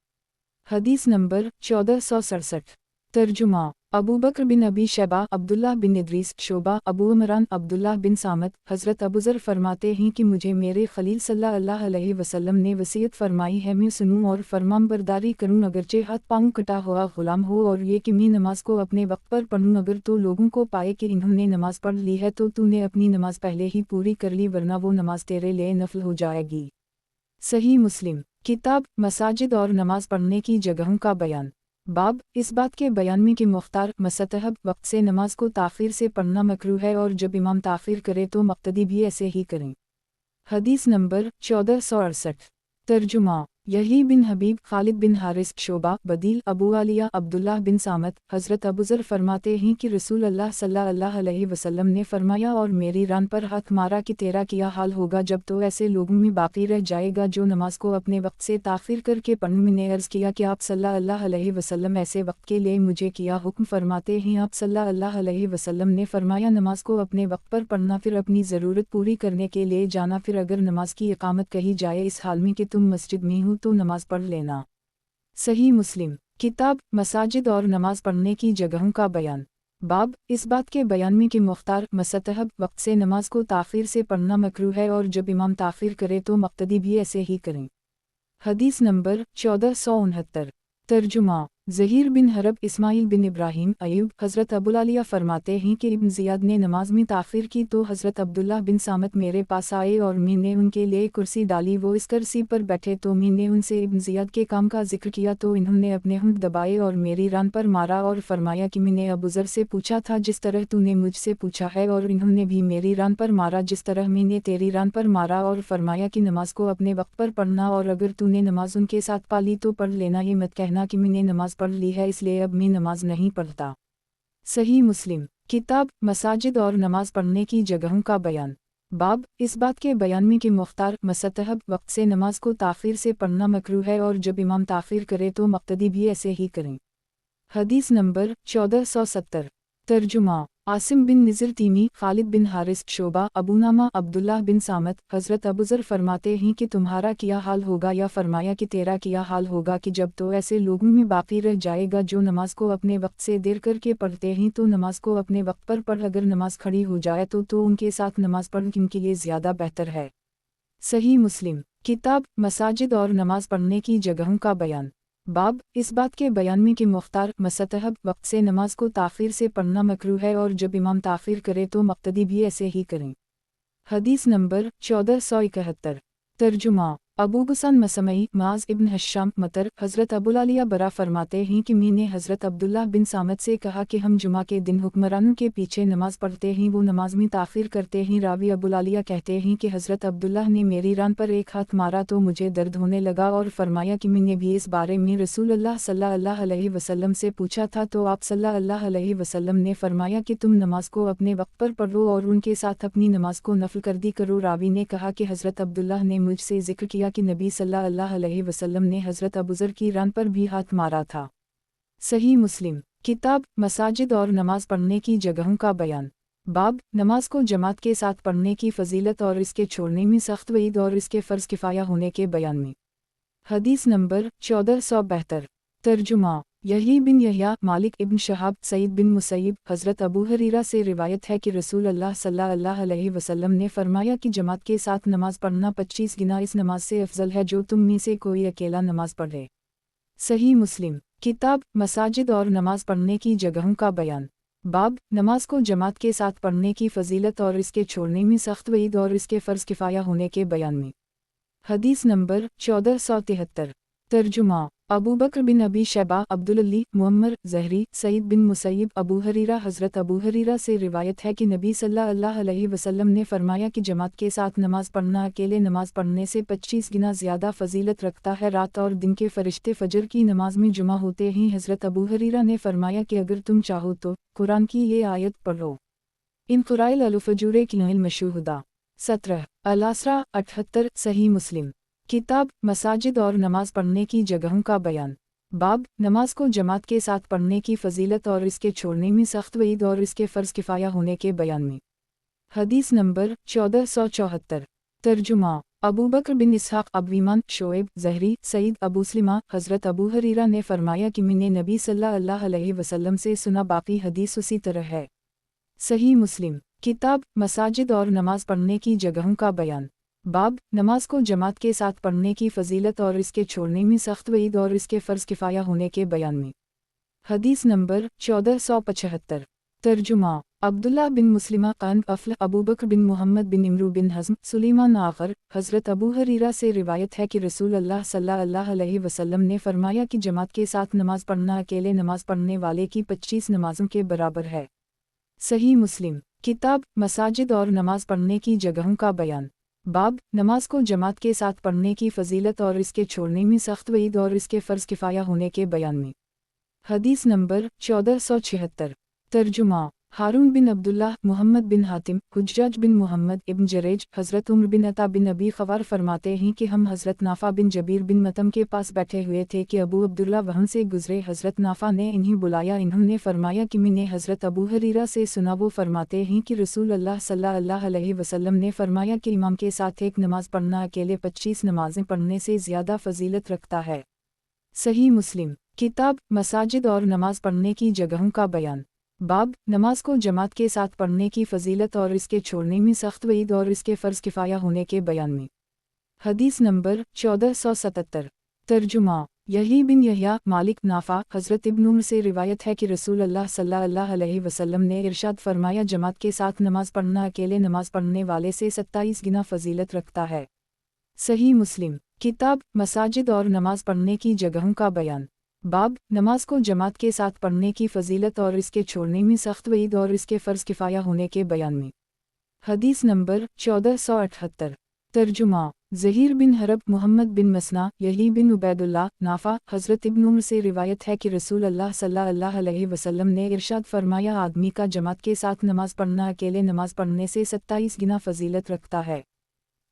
हदीस नंबर 1467। तर्जुमा अबू बकर बिन अबी शैबा, अब्दुल्लाह बिन इदरीस, शोबा, अबू इमरान, अब्दुल्लाह बिन सामत, हज़रत अबूज़र फरमाते हैं कि मुझे मेरे खलील सल्लल्लाहु अलैहि वसल्लम ने वसीयत फरमाई है, मैं सुनूं और फरमाबरदारी करूं, अगरचे हाथ पाँव कटा हुआ गुलाम हो, और ये कि मैं नमाज को अपने वक्त पर पढ़ूं। अगर तो लोगों को पाए कि इन्होंने नमाज पढ़ ली है तो तूने अपनी नमाज पहले ही पूरी कर ली, वरना वो नमाज तेरे लिए नफल हो जाएगी। सही मुस्लिम किताब मसाजिद और नमाज पढ़ने की जगहों का बयान। बाब इस बात के बयान में कि मुख्तार मुस्तहब वक्त से नमाज को ताख़ीर से पढ़ना मकरूह है और जब इमाम ताख़ीर करे तो मुक्तदी भी ऐसे ही करें। हदीस नंबर 1468। तर्जुमा यही बिन हबीब, खालिद बिन हारिस, शोबा, बदील, अबू आलिया, अब्दुल्लाह बिन सामत, हज़रत अबूज़र फरमाते हैं कि रसूल अल्लाह सल्लल्लाहु अलैहि वसल्लम ने फरमाया, और मेरी रान पर हाथ मारा कि तेरा क्या हाल होगा जब तो ऐसे लोगों में बाकी रह जाएगा जो नमाज को अपने वक्त से ताख़ीर करके पढ़ने। मैंने अर्ज़ किया कि आप सल्लल्लाहु अलैहि वसल्लम ऐसे वक्त के लिए मुझे क्या हुक्म फरमाते हैं। आप सल्लल्लाहु अलैहि वसल्लम ने फरमाया, नमाज को अपने वक्त पर पढ़ना, फिर अपनी ज़रूरत पूरी करने के लिए जाना, फिर अगर नमाज की इकामत कही जाए इस हाल में कि तुम मस्जिद में हो तो नमाज पढ़ लेना। सही मुस्लिम किताब मसाजिद और नमाज पढ़ने की जगहों का बयान। बाब इस बात के बयान में कि मुख्तार मुस्तहब वक्त से नमाज को ताख़ीर से पढ़ना मकरूह है और जब इमाम ताख़ीर करे तो मुक्तदी भी ऐसे ही करें। हदीस नंबर 1469। तर्जुमा ज़हीर बिन हरब, इस्माइल बिन इब्राहीम, अयूब, हज़रत अबूआलिया फरमाते हैं कि इब्न ज़ियाद ने नमाज में ताख़ीर की तो हज़रत अब्दुल्लाह बिन सामत मेरे पास आए और मैंने उनके लिए कुर्सी डाली। वो इस कुर्सी पर बैठे तो मैंने उनसे इब्न ज़ियाद के काम का जिक्र किया तो इन्होंने अपने होंठ दबाए और मेरी रान पर मारा और फरमाया कि मैंने अबूज़र से पूछा था जिस तरह तूने मुझसे पूछा है, और इन्होंने भी मेरी रान पर मारा जिस तरह मैंने तेरी रान पर मारा, और फरमाया कि नमाज को अपने वक्त पर पढ़ना, और अगर तूने नमाज उनके साथ पाली तो पढ़ लेना, ये मत कहना कि मैंने नमाज पढ़ ली है इसलिए अब मैं नमाज नहीं पढ़ता। सही मुस्लिम किताब मसाजिद और नमाज पढ़ने की जगहों का बयान। बाब इस बात के बयान में कि मुख्तार मुस्तहब वक्त से नमाज को ताख़ीर से पढ़ना मकरूह है और जब इमाम ताख़ीर करे तो मुक्तदी भी ऐसे ही करें। हदीस नंबर 1470। तर्जुमा आसिम बिन निज़र तीमी, खालिद बिन हारिस, शोबा, अबू नामा, अब्दुल्लाह बिन सामत, हज़रत अबूज़र फरमाते हैं कि तुम्हारा क्या हाल होगा, या फरमाया कि तेरा क्या हाल होगा कि जब तो ऐसे लोगों में बाकी रह जाएगा जो नमाज को अपने वक्त से देर करके पढ़ते हैं तो नमाज को अपने वक्त पर पढ़, अगर नमाज खड़ी हो जाए तो उनके साथ नमाज पढ़ क्योंकि ये ज़्यादा बेहतर है। सही मुस्लिम किताब मसाजिद और नमाज पढ़ने की जगहों का बयान। बाब इस बात के बयान में कि मुख्तार मुस्तहब वक्त से नमाज को ताख़ीर से पढ़ना मकरूह है और जब इमाम ताख़ीर करे तो मुक्तदी भी ऐसे ही करें। हदीस नंबर 1471। तर्जुमा अबू गुसान मसमई, माज इब्न हश्शाम, मतर, हज़रत अबूआलिया बरा फरमाते हैं कि मैंने हज़रत अब्दुल्लाह बिन सामत से कहा कि हम जुमा के दिन हुक्मरानों के पीछे नमाज पढ़ते हैं, वो नमाज में ताख़ीर करते हैं। रावी अबूआलिया कहते हैं कि हज़रत अब्दुल्लाह ने मेरी रान पर एक हाथ मारा तो मुझे दर्द होने लगा और फरमाया कि मैंने भी इस बारे में रसूलुल्लाह सल्लल्लाहु अलैहि वसल्लम से पूछा था तो आप सल्लल्लाहु अलैहि वसल्लम ने फरमाया कि तुम नमाज को अपने वक्त पर पढ़ो और उनके साथ अपनी नमाज को नफल कर दी करो। रावी ने कहा कि हज़रत अब्दुल्लाह ने मुझसे जिक्र किया कि नबी सल्लल्लाहु अलैहि वसल्लम ने हज़रत अबूज़र की रान पर भी हाथ मारा था। सही मुस्लिम किताब मसाजिद और नमाज पढ़ने की जगहों का बयान। बाब नमाज को जमात के साथ पढ़ने की फजीलत और इसके छोड़ने में सख्त वईद और इसके फ़र्ज़ किफ़ाया होने के बयान में। हदीस नंबर 1472। तर्जुमा यही बिन यहया, मालिक इब्न शहाब, सईद बिन मुसैयब, हज़रत अबू हरीरा से रिवायत है कि रसूल अल्लाह सल्लल्लाहु अलैहि वसल्लम ने फरमाया कि जमात के साथ नमाज पढ़ना 25 गुना इस नमाज से अफजल है जो तुम में से कोई अकेला नमाज पढ़े। सही मुस्लिम किताब मसाजिद और नमाज पढ़ने की जगहों का बयान। बाब नमाज को जमात के साथ पढ़ने की फजीलत और इसके छोड़ने में सख्त वईद और इसके फ़र्ज़ किफ़ाया होने के बयान में। हदीस नंबर 1473। तर्जुमा अबू बकर बिन अबी शैबा, अब्दुल्ली, मुअम्मर, ज़हरी, सईद बिन मुसैयब, अबू हरीरा। हज़रत अबू हरीरा से रिवायत है कि नबी सल्लल्लाहु अलैहि वसल्लम ने फरमाया कि जमात के साथ नमाज पढ़ना अकेले नमाज पढ़ने से 25 गुना ज़्यादा फजीलत रखता है। रात और दिन के फरिश्ते फजर की नमाज में जुमा होते ही हज़रत अबू हरीरा ने फरमाया कि अगर तुम चाहो तो कुरान की ये आयत पढ़ो। इन क़ुराइल अल-फजूर की मशहूदा 17 अल-असरा 78। सही मुस्लिम किताब मसाजिद और नमाज पढ़ने की जगहों का बयान। बाब नमाज को जमात के साथ पढ़ने की फजीलत और इसके छोड़ने में सख्त वईद और इसके फ़र्ज़ किफ़ाया होने के बयान में। हदीस नंबर 1474। तर्जुमा अबू बकर बिन इसहाक़, अबवीमान, शोएब, ज़हरी, सईद, अबू सलिमा। हज़रत अबू हरीरा ने फरमाया कि मैंने नबी सल्लल्लाहु अलैहि वसल्लम से सुना। बाकी हदीस उसी तरह है। सही मुस्लिम किताब मसाजिद और नमाज पढ़ने की जगहों का बयान। बाब नमाज को जमात के साथ पढ़ने की फजीलत और इसके छोड़ने में सख्त वईद और इसके फ़र्ज़ किफ़ाया होने के बयान में। हदीस नंबर 1475। तर्जुमा अब्दुल्ला बिन मुस्लिमा, कान, अफ़ल, अबू बकर बिन मुहम्मद बिन इमरू बिन हज़्म, सुलेमान आखर। हज़रत अबू हरीरा से रिवायत है कि रसूल अल्लाह सल्लल्लाहु अलैहि वसल्लम ने फरमाया कि जमात के साथ नमाज पढ़ना अकेले नमाज पढ़ने वाले की 25 नमाज़ों के बराबर है। सही मुस्लिम किताब मसाजिद और नमाज पढ़ने की जगहों का बयान। बाब नमाज को जमात के साथ पढ़ने की फजीलत और इसके छोड़ने में सख्त वईद और इसके फ़र्ज़ किफ़ाया होने के बयान में। हदीस नंबर 1476। तर्जुमा हारून बिन अब्दुल्लाह, मुहम्मद बिन हातिम, हुज्जाज बिन मुहम्मद इब्न जरेज। हज़रत उम्र बिन अता बिन अबी ख़वार फरमाते हैं कि हम हज़रत नाफ़ा बिन जबीर बिन मतम के पास बैठे हुए थे कि अबू अब्दुल्ला वहाँ से गुज़रे। हज़रत नाफ़ा ने इन्हें बुलाया। इन्होंने फरमाया कि मैंने हज़रत अबू हरीरा से सुना। वो फरमाते हैं कि रसूल अल्लाह सल्लल्लाहु अलैहि वसल्लम ने फरमाया कि इमाम के साथ एक नमाज़ पढ़ना अकेले 25 नमाज़ें पढ़ने से ज़्यादा फजीलत रखता है। सही मुस्लिम किताब मसाजिद और नमाज पढ़ने की जगहों का बयान। बाब नमाज को जमात के साथ पढ़ने की फजीलत और इसके छोड़ने में सख्त वईद और इसके फ़र्ज़ किफ़ाया होने के बयान में। हदीस नंबर 1477। तर्जुमा यही बिन यहया, मालिक, नाफ़ा। हज़रत इब्न उमर से रिवायत है कि रसूल अल्लाह सल्लल्लाहु अलैहि वसल्लम ने इरशाद फरमाया जमात के साथ नमाज पढ़ना अकेले नमाज पढ़ने वाले से 27 गुना फजीलत रखता है। सही मुस्लिम किताब मसाजिद और नमाज पढ़ने की जगहों का बयान। बाब नमाज को जमात के साथ पढ़ने की फजीलत और इसके छोड़ने में सख्त वईद और इसके फ़र्ज़ किफ़ाया होने के बयान में। हदीस नंबर 1478। तर्जुमा ज़हीर बिन हरब, मोहम्मद बिन मसना, यही बिन उबैदुल्लाह, नाफ़ा। हज़रत इब्न उमर से रिवायत है कि रसूल अल्लाह सल्लल्लाहु अलैहि वसल्लम ने इरशाद फरमाया आदमी का जमात के साथ नमाज पढ़ना अकेले नमाज पढ़ने से 27 गुना फजीलत रखता है।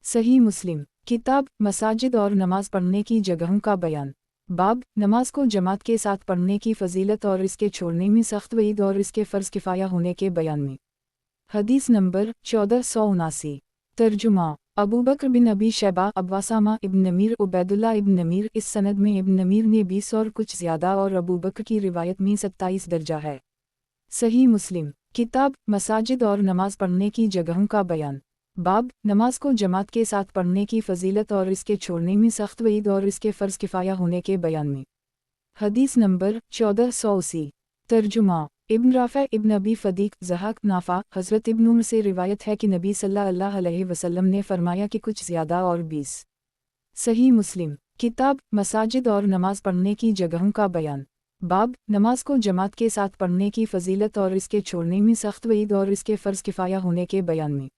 सही मुस्लिम किताब मसाजिद और नमाज पढ़ने की जगहों का बयान। बाब नमाज को जमात के साथ पढ़ने की फजीलत और इसके छोड़ने में सख्त वईद और इसके फ़र्ज़ किफ़ाया होने के बयान में। हदीस नंबर 1479। तर्जुमा अबू बकर बिन अबी शैबा, अब्वासामा इब्न नमीर, उबैदुल्ला इब्न नमीर। इस सनद में इब्न नमीर ने 20 और कुछ ज़्यादा और अबू बकर की रिवायत में 27 दर्जा है। सही मुस्लिम किताब मसाजिद और नमाज पढ़ने की जगहों का बयान। बाब नमाज को जमात के साथ पढ़ने की फजीलत और इसके छोड़ने में सख्त वईद और इसके फ़र्ज़ किफ़ाया होने के बयान में। हदीस नंबर 1480। तर्जुमा इब्न राफ़े इब्न अबी फ़दीक, ज़हाक, नाफ़ा। हज़रत इब्न उमर से रिवायत है कि नबी सल्लल्लाहु अलैहि वसल्लम ने फरमाया कि कुछ ज़्यादा और 20। सही मुस्लिम किताब मसाजिद और नमाज पढ़ने की जगहों का बयान। बाब नमाज को जमात के साथ पढ़ने की फजीलत और इसके छोड़ने में सख्त वईद और इसके फ़र्ज़ किफ़ाया होने के बयान में।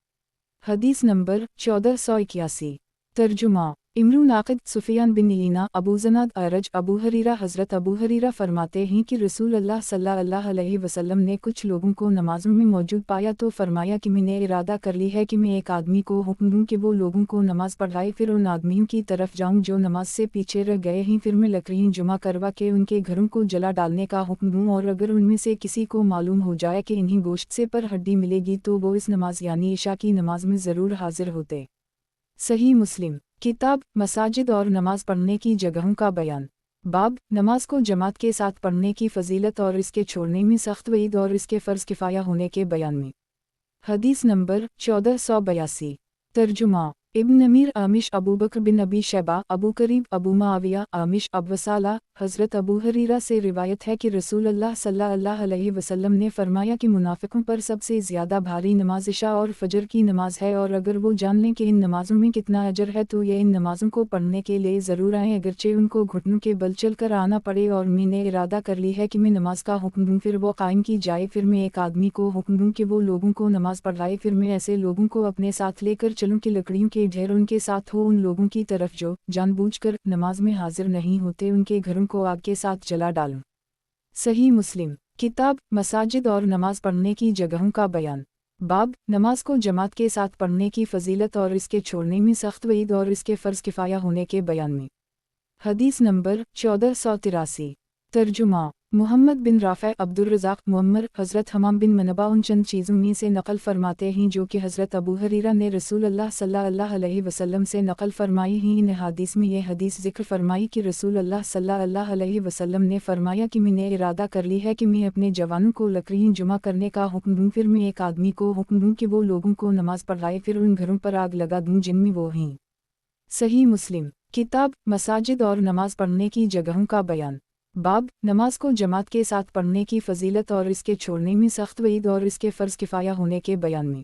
हदीस नंबर 1481। तर्जुमा इमरू नाक़िद सुफियान बिन ईना अबू ज़नाद अरज अबू हरीरा हज़रत अबू हरीरा फरमाते हैं कि रसूल अल्लाह सल्लल्लाहु अलैहि वसल्लम ने कुछ लोगों को नमाज़ों में मौजूद पाया तो फरमाया कि मैंने इरादा कर ली है कि मैं एक आदमी को हुक्म दूँ कि वो लोगों को नमाज़ पढ़ाए, फिर उन आदमियों की तरफ जाऊँ जो नमाज से पीछे रह गए हैं, फिर मैं लकड़ियाँ जमा करवा के उनके घरों को जला डालने का हुक्म दूँ, और अगर उनमें से किसी को मालूम हो जाए कि इन्हीं गोश्त से पर हड्डी मिलेगी तो वो इस नमाज यानी इशा की नमाज में ज़रूर हाजिर होते। सही मुस्लिम किताब मसाजिद और नमाज पढ़ने की जगहों का बयान। बाब नमाज को जमात के साथ पढ़ने की फजीलत और इसके छोड़ने में सख्त वईद और इसके फ़र्ज़ किफ़ाया होने के बयान में। हदीस नंबर 1482। तर्जुमा इब्न अमीर आमिश अबू बकर बिन अबी शैबा अबू करीब अबू माविया आमिश अबवसाला हज़रत अबू हरीरा से रिवायत है कि रसूल अल्लाह सल्लल्लाहु अलैहि वसल्लम ने फरमाया कि मुनाफिकों पर सबसे ज़्यादा भारी नमाज इशा और फजर की नमाज है, और अगर वो जान लें कि इन नमाज़ों में कितना अजर है तो ये इन नमाज़ों को पढ़ने के लिए ज़रूर आएँ, अगरचे उनको घुटनों के बल चल कर आना पड़े। और मैंने इरादा कर ली है कि मैं नमाज का हुक्म दूँ, फिर वो कायम की जाए, फिर मैं एक आदमी को हुक्म दूँ कि वो लोगों को नमाज पढ़ाए, फिर मैं ऐसे लोगों को अपने साथ लेकर चलूँ कि लकड़ियों के ढेर उनके साथ हो, उन लोगों की तरफ जो जानबूझकर नमाज में हाजिर नहीं होते उनके घरों को आग के साथ जला डालूं। सही मुस्लिम किताब मसाजिद और नमाज पढ़ने की जगहों का बयान। बाब नमाज को जमात के साथ पढ़ने की फजीलत और इसके छोड़ने में सख्त वईद और इसके फ़र्ज़ किफ़ाया होने के बयान में। हदीस नंबर 1483। तर्जुमा मोहम्मद बिन राफ़े अब्दुर्रज़ाक़ मुअम्मर हज़रत हमाम बिन मनबा उन चंद चीज़ों में से नक़ल फरमाते हैं जो कि हज़रत अबू हरीरा ने रसूल अल्लाह सल्लल्लाहु अलैहि वसल्लम से नक़ल फरमाई हैं। इन हदीस में यह हदीस ज़िक्र फरमाई कि रसूल अल्लाह सल्लल्लाहु अलैहि वसल्लम ने फरमाया कि मैंने इरादा कर ली है कि मैं अपने जवानों को लकड़ियाँ जमा करने का हुक्म दूँ, फिर मैं एक आदमी को हुक्म दूँ कि वो लोगों को नमाज पढ़ाए, फिर उन घरों पर आग लगा दूँ जिनमें वो हैं। सही मुस्लिम किताब मसाजिद और नमाज पढ़ने की जगहों का बयान। बाब नमाज को जमात के साथ पढ़ने की फजीलत और इसके छोड़ने में सख्त वईद और इसके फ़र्ज़ किफ़ाया होने के बयान में।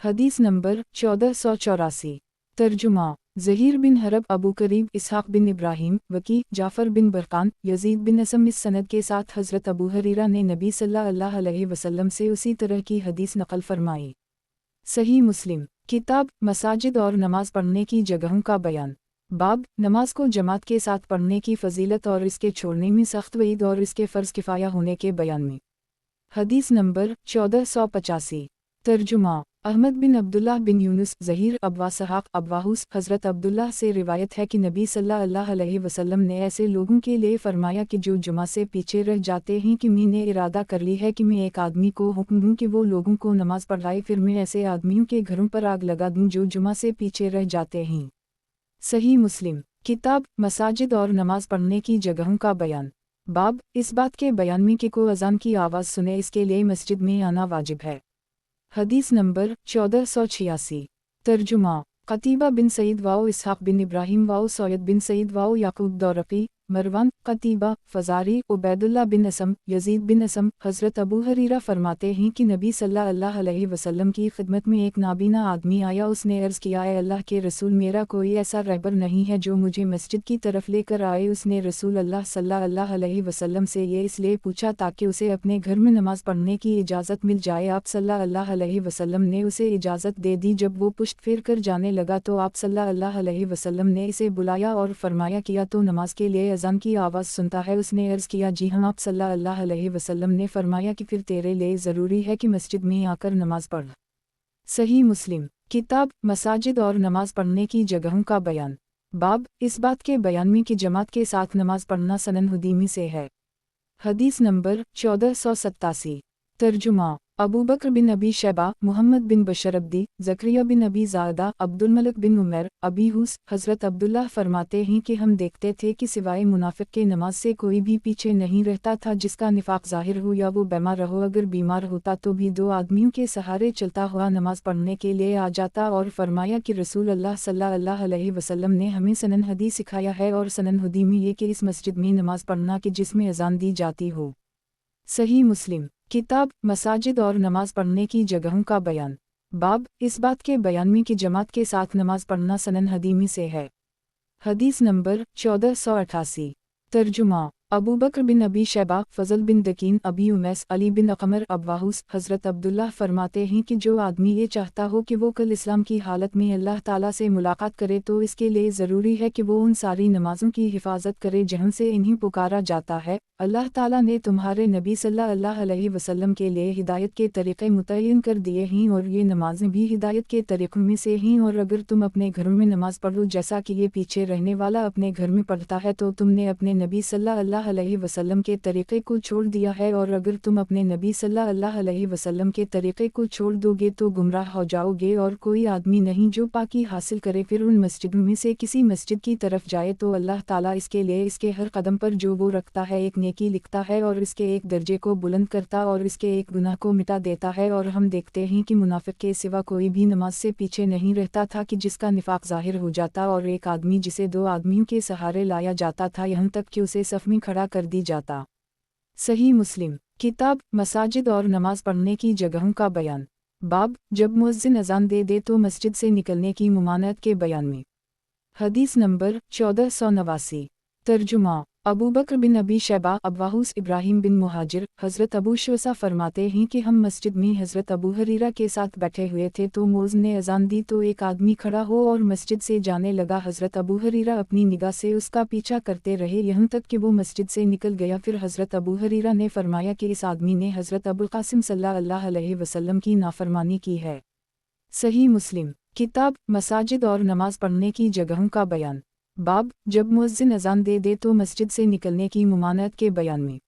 हदीस नंबर 1484। तर्जुमा ज़हीर बिन हरब अबू करीब इसहाक़ बिन इब्राहीम वकी जाफ़र बिन बरक़ान यज़ीद बिन असम इस सनद के साथ हज़रत अबू हरीरा ने नबी सल्लल्लाहु अलैहि वसल्लम से उसी तरह की हदीस नक़ल फरमाई। सही मुस्लिम किताब मसाजिद और नमाज पढ़ने की जगहों का बयान। बाब नमाज को जमात के साथ पढ़ने की फजीलत और इसके छोड़ने में सख्त वईद और इसके फ़र्ज़ किफ़ाया होने के बयान में। हदीस नंबर 1485। तर्जुमा अहमद बिन अब्दुल्लाह बिन यूनुस ज़हीर अबवा सहाक़ अबवाहुस हज़रत अब्दुल्लाह से रिवायत है कि नबी सल्लल्लाहु अलैहि वसल्लम ने ऐसे लोगों के लिए फरमाया कि जो जुमा से पीछे रह जाते हैं कि मैंने इरादा कर ली है कि मैं एक आदमी को हुक्म दूँ कि वो लोगों को नमाज पढ़ाए, फिर मैं ऐसे आदमियों के घरों पर आग लगा दूँ जो जुमा से पीछे रह जाते हैं। सही मुस्लिम किताब मसाजिद और नमाज पढ़ने की जगहों का बयान। बाब इस बात के बयान में कि को अज़ान की आवाज़ सुने इसके लिए मस्जिद में आना वाजिब है। हदीस नंबर 1486। तर्जुमा क़तीबा बिन सईद वाओ इसहाक़ बिन इब्राहीम वाओ सैयद बिन सईद वाओ याकूब दौरक़ी मरवान क़तीबा फ़ज़ारी उबैदुल्लाह बिन असम यज़ीद बिन असम हज़रत अबू हरीरा फरमाते हैं कि नबी सल्लल्लाहु अलैहि वसल्लम की खिदमत में एक नाबीना आदमी आया। उसने अर्ज़ किया, ए अल्लाह के रसूल मेरा कोई ऐसा रहबर नहीं है जो मुझे मस्जिद की तरफ लेकर आए। उसने रसूल अल्लाह सल्लल्लाहु अलैहि वसल्लम से ये इसलिए पूछा ताकि उसे अपने घर में नमाज पढ़ने की इजाज़त मिल जाए। आप सल्लल्लाहु अलैहि वसल्लम ने उसे इजाज़त दे दी। जब वो पुश्त फेर कर जाने लगा तो आप सल्लल्लाहु अलैहि वसल्लम ने इसे बुलाया और फरमाया, किया तो नमाज के लिए अज़ान की आवाज़ सुनता है? उसने अर्ज़ किया, जी हाँ। आप सल्लल्लाहु अलैहि वसल्लम ने फरमाया कि फिर तेरे लिए ज़रूरी है कि मस्जिद में आकर नमाज पढ़। सही मुस्लिम किताब मसाजिद और नमाज पढ़ने की जगहों का बयान। बाब इस बात के बयान में कि जमात के साथ नमाज पढ़ना सनन हुदीमी से है। हदीस नंबर 1487। तर्जुमा अबू बकर बिन अबी शैबा मुहम्मद बिन बशर अब्दी ज़करिया बिन अबी ज़ादा अब्दुल मलिक बिन उमर अबी हुस हज़रत अब्दुल्लाह फरमाते हैं कि हम देखते थे कि सिवाय मुनाफिक के नमाज से कोई भी पीछे नहीं रहता था जिसका निफाक ज़ाहिर हो या वो बीमार रहो। अगर बीमार होता तो भी दो आदमियों के सहारे चलता हुआ नमाज पढ़ने के लिए आ जाता। और फरमाया कि रसूल अल्लाह सल्लल्लाहु अलैहि वसल्लम ने हमें सनन हदीस सिखाया है और सनन हुदीमी ये कि इस मस्जिद में नमाज पढ़ना कि जिसमें अज़ान दी जाती हो। सही मुस्लिम किताब मसाजिद और नमाज पढ़ने की जगहों का बयान। बाब इस बात के बयान में कि जमात के साथ नमाज पढ़ना सनन हदीमी से है। हदीस नंबर 1488। तर्जुमा अबू बकर बिन अबी शैबा, फ़ज़ल बिन दकीन, अबी उमैस, अली बिन अक़मर, अब्वाहुस, हज़रत अब्दुल्लाह फरमाते हैं कि जो आदमी ये चाहता हो कि वो कल इस्लाम की हालत में अल्लाह ताला से मुलाकात करे तो इसके लिए ज़रूरी है कि वो उन सारी नमाज़ों की हिफाजत करे जिनसे इन्हें पुकारा जाता है। अल्लाह ताला ने तुम्हारे नबी सल्लल्लाहु अलैहि वसल्लम के लिए हिदायत के तरीक़े मुतय्यन कर दिए हैं और ये नमाज़ें भी हिदायत के तरीक़ों में से हैं, और अगर तुम अपने घरों में नमाज़ पढ़ो जैसा कि ये पीछे रहने वाला अपने घर में पढ़ता है तो तुमने अपने नबी सल्लल्लाहु अलैहि वसल्लम के तरीक़े को छोड़ दिया है, और अगर तुम अपने नबी सल्लल्लाहु अलैहि वसल्लम के तरीक़े को छोड़ दोगे तो गुमराह हो जाओगे। और कोई आदमी नहीं जो पाकी हासिल करे फिर उन मस्जिदों में से किसी मस्जिद की तरफ जाए तो अल्लाह ताला इसके लिए इसके हर कदम पर जो वो रखता है एक नेकी लिखता है और इसके एक दर्जे को बुलंद करता और इसके एक गुनाह को मिटा देता है। और हम देखते हैं कि मुनाफिक के सिवा कोई भी नमाज से पीछे नहीं रहता था कि जिसका निफाक ज़ाहिर हो जाता, और एक आदमी जिसे दो आदमियों के सहारे लाया जाता था यहाँ तक कि उसे सफ में खड़ा कर दी जाता। सही मुस्लिम किताब मसाजिद और नमाज पढ़ने की जगहों का बयान। बाब जब मुअज्जिन अज़ान दे तो मस्जिद से निकलने की मुमानत के बयान में। हदीस नंबर 1489। तर्जुमा अबू बकर बिन अबी शैबा, अब्वाहुस इब्राहिम बिन मुहाजिर, हज़रत अबू शुसा फरमाते हैं कि हम मस्जिद में हज़रत अबू हरीरा के साथ बैठे हुए थे तो मुअज्जिन ने अज़ान दी तो एक आदमी खड़ा हो और मस्जिद से जाने लगा। हज़रत अबू हरीरा अपनी निगाह से उसका पीछा करते रहे यहाँ तक कि वो मस्जिद से निकल गया। फिर हज़रत अबू हरीरा ने फरमाया कि इस आदमी ने हज़रत अबुल क़ासिम सल्लल्लाहु अलैहि वसल्लम की नाफरमानी की है। सही मुस्लिम किताब मसाजिद और नमाज पढ़ने की जगहों का बयान। बाब जब मुअज्जिन अज़ान दे तो मस्जिद से निकलने की मुमानत के बयान में।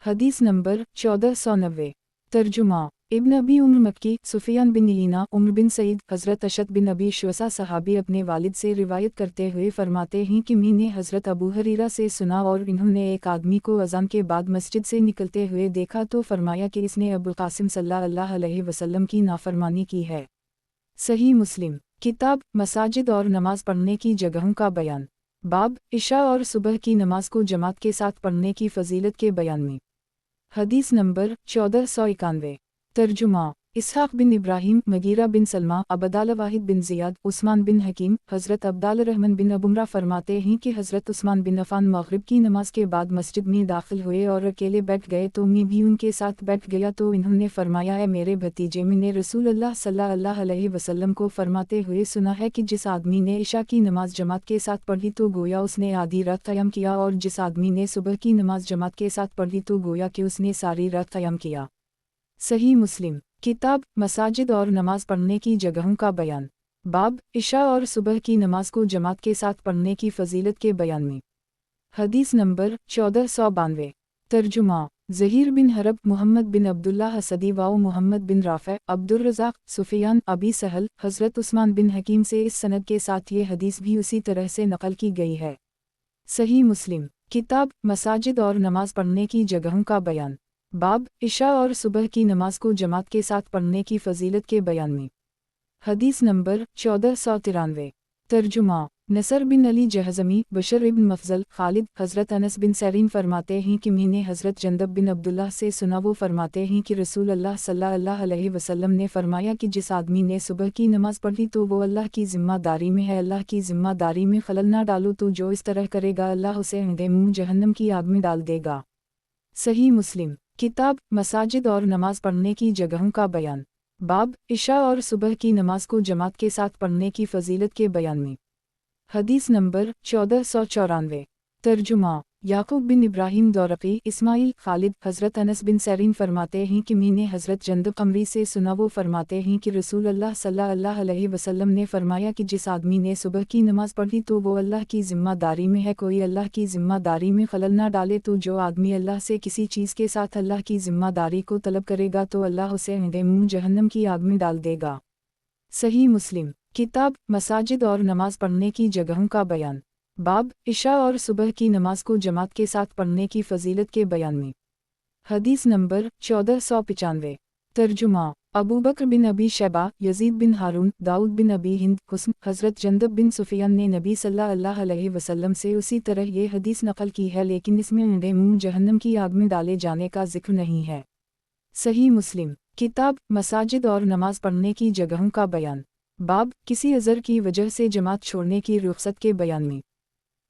हदीस नंबर 1490। तर्जुमा इब्न अबी उम्र मक्की, सुफियान बिन ईना, उम्र बिन सईद, हज़रत अशद बिन अबी शुसा सहाबी अपने वालिद से रिवायत करते हुए फरमाते हैं कि मैंने हज़रत अबू हरीरा से सुना और इन्होंने एक आदमी को अज़ान के बाद मस्जिद से निकलते हुए देखा तो फरमाया कि इसने अबुल क़ासिम सल्लल्लाहु अलैहि वसल्लम की नाफरमानी की है। सही मुस्लिम किताब मसाजिद और नमाज पढ़ने की जगहों का बयान। बाब इशा और सुबह की नमाज को जमात के साथ पढ़ने की फजीलत के बयान में। हदीस नंबर 1491। तर्जुमा इसहाक़ बिन इब्राहिम, मगीरा बिन सलमा, अबदाल वाहिद बिन ज़ियाद, उस्मान बिन हकीम, हज़रत अब्दाल रहमान बिन अबुमरा फरमाते हैं कि हज़रत उस्मान बिन अफ़ान मग़रिब की नमाज के बाद मस्जिद में दाखिल हुए और अकेले बैठ गए तो मैं भी उनके साथ बैठ गया तो इन्होंने फरमाया है मेरे भतीजे, मैंने रसूलुल्लाह सल्लल्लाहु अलैहि वसल्लम को फरमाते हुए सुना है कि जिस आदमी ने इशा की नमाज जमात के साथ पढ़ी तो गोया उसने आधी रात क़याम किया, और जिस आदमी ने सुबह की नमाज जमात के साथ पढ़ी तो गोया कि उसने सारी रात क़याम किया। सही मुस्लिम किताब मसाजिद और नमाज पढ़ने की जगहों का बयान। बाब इशा और सुबह की नमाज को जमात के साथ पढ़ने की फजीलत के बयान में। हदीस नंबर 1492। तर्जुमा ज़हीर बिन हरब, मोहम्मद बिन अब्दुल्लाह असदी वाओ मोहम्मद बिन राफ़े, अब्दुर्रज़ाक़, सुफ़ियान, अबी सहल, हज़रत उस्मान बिन हकीम से इस सनद के साथ ये हदीस भी उसी तरह से नकल की गई है। सही मुस्लिम किताब मसाजिद और नमाज पढ़ने की जगहों का बयान। बाब इशा और सुबह की नमाज को जमात के साथ पढ़ने की फजीलत के बयान में। हदीस नंबर 1493। तर्जुमा नसर बिन अली जहज़मी, बशर इब्न मफ़ज़ल, खालिद, हज़रत अनस बिन सरीन फरमाते हैं कि मैंने हज़रत जंदब बिन अब्दुल्लाह से सुना, वो फरमाते हैं कि रसूलुल्लाह सल्लल्लाहु अलैहि वसल्लम ने फरमाया कि जिस आदमी ने सुबह की नमाज पढ़ी तो वो अल्लाह की ज़िम्मेदारी में है, अल्लाह की ज़िम्मेदारी में खलल ना डालो तो जो इस तरह करेगा अल्लाह उसे अंधे मुँह जहन्नम की आग में डाल देगा। सही मुस्लिम किताब मसाजिद और नमाज पढ़ने की जगहों का बयान। बाब इशा और सुबह की नमाज को जमात के साथ पढ़ने की फजीलत के बयान में। हदीस नंबर 1494। तर्जुमा याकूब बिन इब्राहिम दौरक़ी, इस्माइल, खालिद, हज़रत अनस बिन सरीन फरमाते हैं कि मैंने हज़रत जंदब कमरी से सुना, वो फरमाते हैं कि रसूलुल्लाह सल्लल्लाहु अलैहि वसल्लम ने फरमाया कि जिस आदमी ने सुबह की नमाज पढ़ी तो वो अल्लाह की ज़िम्मेदारी में है, कोई अल्लाह की ज़िम्मेदारी में खलल ना डाले तो जो आदमी अल्लाह से किसी चीज़ के साथ अल्लाह की ज़िम्मेदारी को तलब करेगा तो अल्लाह उसे अंधे मुँह जहन्नम की आग में डाल देगा। सही मुस्लिम किताब मसाजिद और नमाज पढ़ने की जगहों का बयान। बाब इशा और सुबह की नमाज को जमात के साथ पढ़ने की फजीलत के बयान में। हदीस नंबर 1495। तर्जुमा अबू बकर बिन अबी शैबा, यजीद बिन हारून, दाऊद बिन अबी हिंद, हुस्न, हज़रत जंदब बिन सुफियान ने नबी सल्लल्लाहु अलैहि वसल्लम से उसी तरह ये हदीस नकल की है, लेकिन इसमें अंधे मुँह जहन्नम की आग में डाले जाने का जिक्र नहीं है। सही मुस्लिम किताब मसाजिद और नमाज पढ़ने की जगहों का बयान। बाब किसी अज़र की वजह से जमात छोड़ने की रुख्सत के बयान में।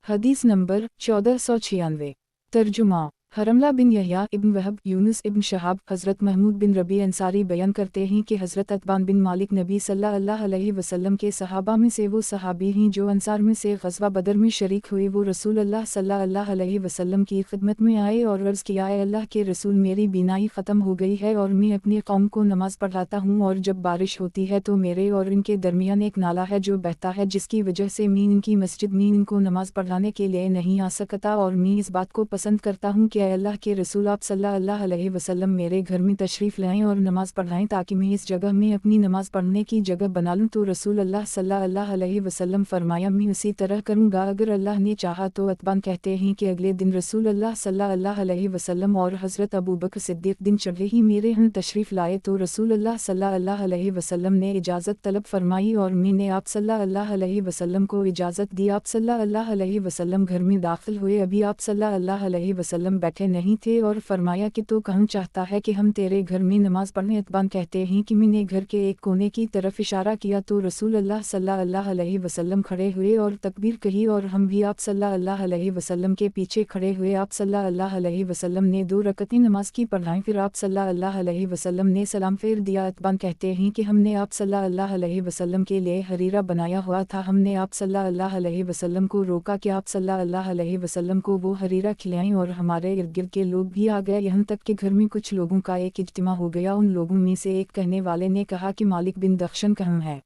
हदीस नंबर 1496। तर्जुमा हरमला बिन यहया इब्न वहब यूनुस इब्न शहाब हज़रत महमूद बिन रबी अंसारी बयान करते हैं कि हज़रत अतबान बिन मालिक नबी सल्लल्लाहु अलैहि वसल्लम के सहाबा में से वो सहाबी हैं जो अंसार में से ग़ज़वा बदर में शरीक हुए। वो रसूल अल्लाह सल्लल्लाहु अलैहि वसल्लम की खिदमत में आए और अर्ज़ किया, ऐ अल्लाह के रसूल, मेरी बीनाई ख़त्म हो गई है और मैं अपनी कौम को नमाज़ पढ़ाता हूँ, और जब बारिश होती है तो मेरे और इनके दरमियान एक नाला है जो बहता है, जिसकी वजह से मैं इनकी मस्जिद में इनको नमाज़ पढ़ाने के लिए नहीं आ सकता, और मैं इस बात को पसंद करता हूँ कि अल्लाह के रसूल आप सल्लल्लाहु अलैहि वसल्लम मेरे घर में तशरीफ़ लाएं और नमाज़ पढ़ाएं ताकि मैं इस जगह में अपनी नमाज़ पढ़ने की जगह बना लूँ। तो रसूल अल्लाह सल्लल्लाहु अलैहि वसल्लम फरमाया, मैं उसी तरह करूँगा अगर अल्लाह ने चाहा। तो अतबान कहते हैं कि अगले दिन रसूल अल्लाह सल्लल्लाहु अलैहि वसल्लम और हज़रत अबू बकर सिद्दीक़ दिन चढ़े ही मेरे यहाँ तशरीफ़ लाए तो रसूल अल्लाह सल्लल्लाहु अलैहि वसल्लम ने इजाज़त तलब फरमाई और मैंने आप सल्लल्लाहु अलैहि वसल्लम को इजाज़त दी। आप सल्लल्लाहु अलैहि वसल्लम घर में दाखिल हुए। अभी आप सल्लल्लाहु अलैहि वसल्लम बैठे नहीं थे और फरमाया कि तो कहाँ चाहता है कि हम तेरे घर में नमाज़ पढ़ें। अतबान कहते हैं कि मैंने घर के एक कोने की तरफ इशारा किया तो रसूल अल्लाह सल्लल्लाहु अलैहि वसल्लम खड़े हुए और तकबीर कही और हम भी आप सल्लल्लाहु अलैहि वसल्लम के पीछे खड़े हुए। आप सल्लल्लाहु अलैहि वसल्लम ने 2 रकअतें नमाज की पढ़ाई, फिर आप सल्लल्लाहु अलैहि वसल्लम ने सलाम फेर दिया। अतबान कहते हैं कि हमने आप सल्लल्लाहु अलैहि वसल्लम के लिए हरीरा बनाया हुआ था। हमने आप सल्लल्लाहु अलैहि वसल्लम को रोका कि आप सल्लल्लाहु अलैहि वसल्लम को वो हरीरा खिलाएं, और हमारे इर्द गिर्द के लोग भी आ गए, यहाँ तक कि घर में कुछ लोगों का एक इज्तिमा हो गया। उन लोगों में से एक कहने वाले ने कहा कि मालिक बिन दख्शन कहाँ है?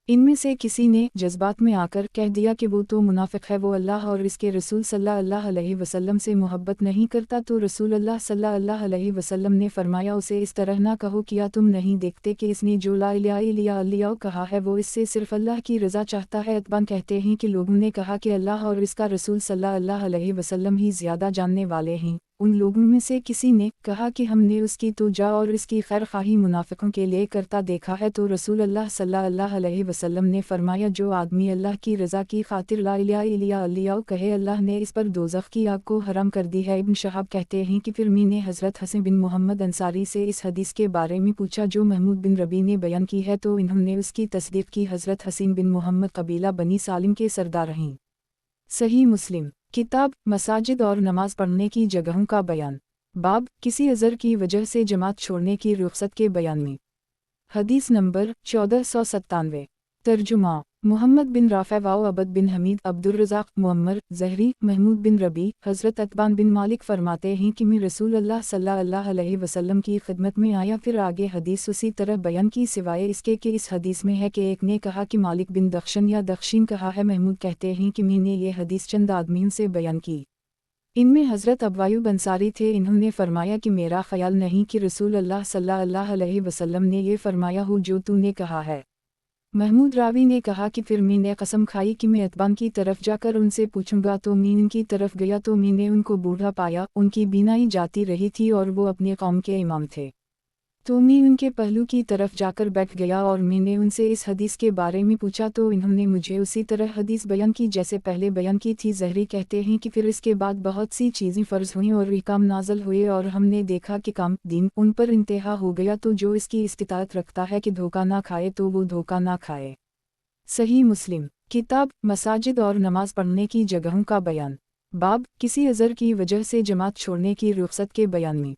इनमें से किसी ने जज्बात में आकर कह दिया कि वो तो मुनाफिक है, वो अल्लाह और इसके रसूल सल्लल्लाहु अलैहि वसल्लम से मोहब्बत नहीं करता। तो रसूल अल्लाह सल्लल्लाहु अलैहि वसल्लम ने फरमाया, उसे इस तरह ना कहो, किया तुम नहीं देखते कि इसने जो ला इलाहा इल्लल्लाह कहा है वो इससे सिर्फ अल्लाह की रज़ा चाहता है। अतबान कहते हैं कि लोगों ने कहा कि अल्लाह और इसका रसूल सल्लल्लाहु अलैहि वसल्लम ही ज़्यादा जानने वाले हैं। उन लोगों में से किसी ने कहा कि हमने उसकी तोजा और इसकी खैर खाही मुनाफिकों के लिए करता देखा है। तो रसूल अल्लाह सल्लल्लाहु अलैहि वसल्लम ने फरमाया, जो आदमी अल्लाह की रज़ा की खातिर ला इलाहा इल्लल्लाह कहे, अल्लाह ने इस पर दोज़ख की आग को हराम कर दी है। इब्न शहाब कहते हैं कि फिर मैंने हज़रत हसन बिन मोहम्मद अंसारी से इस हदीस के बारे में पूछा जो महमूद बिन रबी ने बयान की है, तो इन्होंने उसकी तस्दीक की। हज़रत हसन बिन मोहम्मद कबीला बनी सालिम के सरदार हैं। सही मुस्लिम किताब मसाजिद और नमाज़ पढ़ने की जगहों का बयान। बाब किसी अज़र की वजह से जमात छोड़ने की रुख़सत के बयान में। हदीस नंबर 1497। तर्जुमा मोहम्मद बिन राफ़े वाओ अबद बिन हमीद अब्दुर्रज़ाक़ मुअम्मर ज़हरी महमूद बिन रबी हज़रत अतबान बिन मालिक फ़रमाते हैं कि मैं रसूल अल्लाह सल्लल्लाहु अलैहि वसल्लम की खिदमत में आया। फिर आगे हदीस उसी तरह बयान की सिवाय इसके कि इस हदीस में है कि एक ने कहा कि मालिक बिन दख्शन या दख्शीन कहा है। महमूद कहते हैं कि मैंने ये हदीस चंद आदमियों से बयान की, इनमें हज़रत अबवायूब अंसारी थे। इन्होंने फरमाया कि मेरा ख्याल नहीं कि रसूल अल्लाह सल्लल्लाहु अलैहि वसल्लम ने ये फरमाया हो जो तूने कहा है। महमूद रावी ने कहा कि फिर मैंने कसम खाई कि मैं अतबान की तरफ जाकर उनसे पूछूंगा। तो मैं इनकी तरफ गया तो मैंने उनको बूढ़ा पाया, उनकी बीनाई जाती रही थी और वो अपने कौम के इमाम थे। तो मैं उनके पहलू की तरफ जाकर बैठ गया और मैंने उनसे इस हदीस के बारे में पूछा, तो इन्होंने मुझे उसी तरह हदीस बयान की जैसे पहले बयान की थी। ज़हरी कहते हैं कि फिर इसके बाद बहुत सी चीज़ें फ़र्ज़ हुईं और अहकाम नाज़िल हुए, और हमने देखा कि काम दीन उन पर इंतहा हो गया। तो जो इसकी इस्तिताअत रखता है कि धोखा ना खाए तो वो धोखा ना खाए। सही मुस्लिम किताब मसाजिद और नमाज़ पढ़ने की जगहों का बयान। बाब किसी अज़र की वजह से जमात छोड़ने की रुख़सत के बयान में।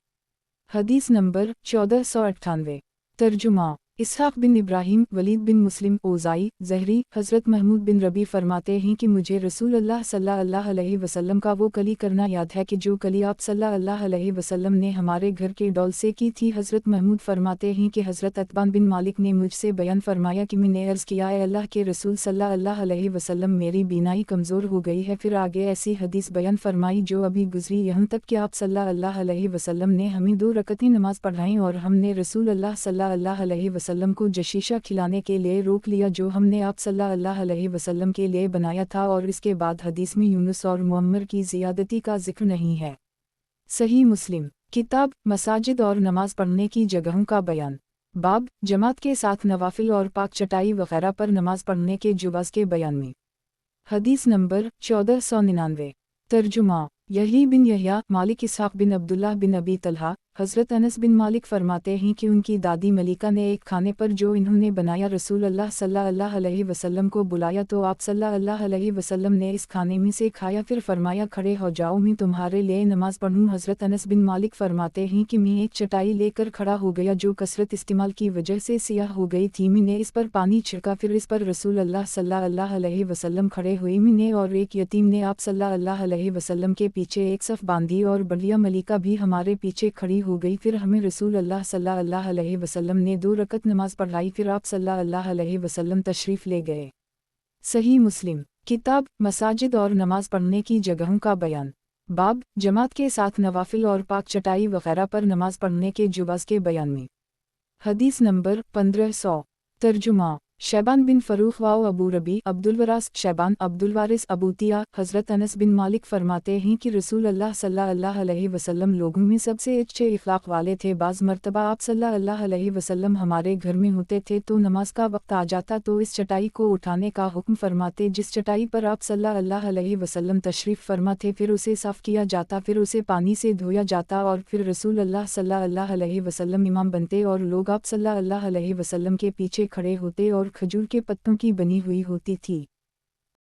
हदीस नंबर 1498। तर्जुमा इसहाक़ बिन इब्राहीम वलीद बिन मुस्लिम ओज़ाई ज़हरी हज़रत महमूद बिन रबी फ़रमाते हैं कि मुझे रसूल अल्लाह सल्लल्लाहु अलैहि वसल्लम का वो कली करना याद है कि जो कली आप सल्लल्लाहु अलैहि वसल्लम ने हमारे घर के डोल से की थी। हज़रत महमूद फ़रमाते हैं कि हज़रत अतबान बिन मालिक ने मुझसे बयान फ़रमाया कि मैंने अर्ज़ किया, है अल्लाह के रसूल सल्लल्लाहु अलैहि वसल्लम मेरी बीनाई कमज़ोर हो गई है। फिर आगे ऐसी हदीस बयान फ़रमाई जो अभी गुज़री, यहाँ तक कि आप सल्लल्लाहु अलैहि वसल्लम ने हमें 2 रकअतें नमाज़ पढ़ाईं और हमने रसूल अल्लाह सल्लल्लाहु अलैहि वसल्लम को जशीशा खिलाने के लिए रोक लिया जो हमने आप सल्लल्लाहु अलैहि वसल्लम के लिए बनाया था। और इसके बाद हदीस में यूनुस और मुअम्मर की ज़ियादती का जिक्र नहीं है। सही मुस्लिम किताब मसाजिद और नमाज़ पढ़ने की जगहों का बयान। बाब जमात के साथ नवाफिल और पाक चटाई वगैरह पर नमाज पढ़ने के जुवाज़ के बयान में। हदीस नंबर 1499। तर्जुमा यही बिन यहया, मालिक इसहाक बिन अब्दुल्लाह बिन अबी तलहा, हज़रत अनस बिन मालिक फरमाते हैं कि उनकी दादी मलिका ने एक खाने पर जो इन्होंने बनाया रसूल अल्लाह सल्लल्लाहु अलैहि वसल्लम को बुलाया तो आप सल्लल्लाहु अलैहि वसल्लम ने इस खाने में से खाया, फिर फरमाया खड़े हो जाओ, मैं तुम्हारे लिए नमाज पढ़ूँ। हज़रत अनस बिन मालिक फरमाते हैं कि मैं एक चटाई लेकर खड़ा हो गया जो कसरत इस्तेमाल की वजह से सियाह हो गई थी। मैंने इस पर पानी छिड़का, फिर इस पर रसूल अल्लाह सल्लल्लाहु अलैहि वसल्लम खड़े हुए। मैंने और एक यतीम ने आप सल्लल्लाहु अलैहि वसल्लम के पीछे एक सफ बांधी और बढ़िया मलिका भी हमारे पीछे खड़ी हो गई। फिर हमें रसूल अल्लाह सल्लल्लाहु अलैहि वसल्लम ने 2 रकत नमाज पढ़ाई, फिर आप सल्लल्लाहु अलैहि वसल्लम तशरीफ़ ले गए। सही मुस्लिम किताब मसाजिद और नमाज पढ़ने की जगहों का बयान। बाब जमात के साथ नवाफिल और पाक चटाई वगैरह पर नमाज पढ़ने के जुवाज़ के बयान में। हदीस नंबर 1500। तर्जुमा शैबान बिन फरूख वाओ अबू रबी अब्दुलवरास शैबान अब्दुलवारिस अबूतिया। हज़रत अनस बिन मालिक फरमाते हैं कि रसूल अल्लाह सल्लल्लाहु अलैहि वसल्लम लोगों में सबसे अच्छे इखलाक वाले थे। बाज़ मरतबा आप सल्लल्लाहु अलैहि वसल्लम हमारे घर में होते थे तो नमाज का वक्त आ जाता तो इस चटाई को उठाने का हुक्म फरमाते। जिस चटाई पर आप सल्लल्लाहु अलैहि वसल्लम तशरीफ़ फरमा थे फिर उसे साफ़ किया जाता, फिर उसे पानी से धोया जाता और फिर रसूल अल्लाह सल्लल्लाहु अलैहि वसल्लम इमाम बनते और लोग आप सल्लल्लाहु अलैहि वसल्लम के पीछे खड़े होते और खजूर के पत्तों की बनी हुई होती थी।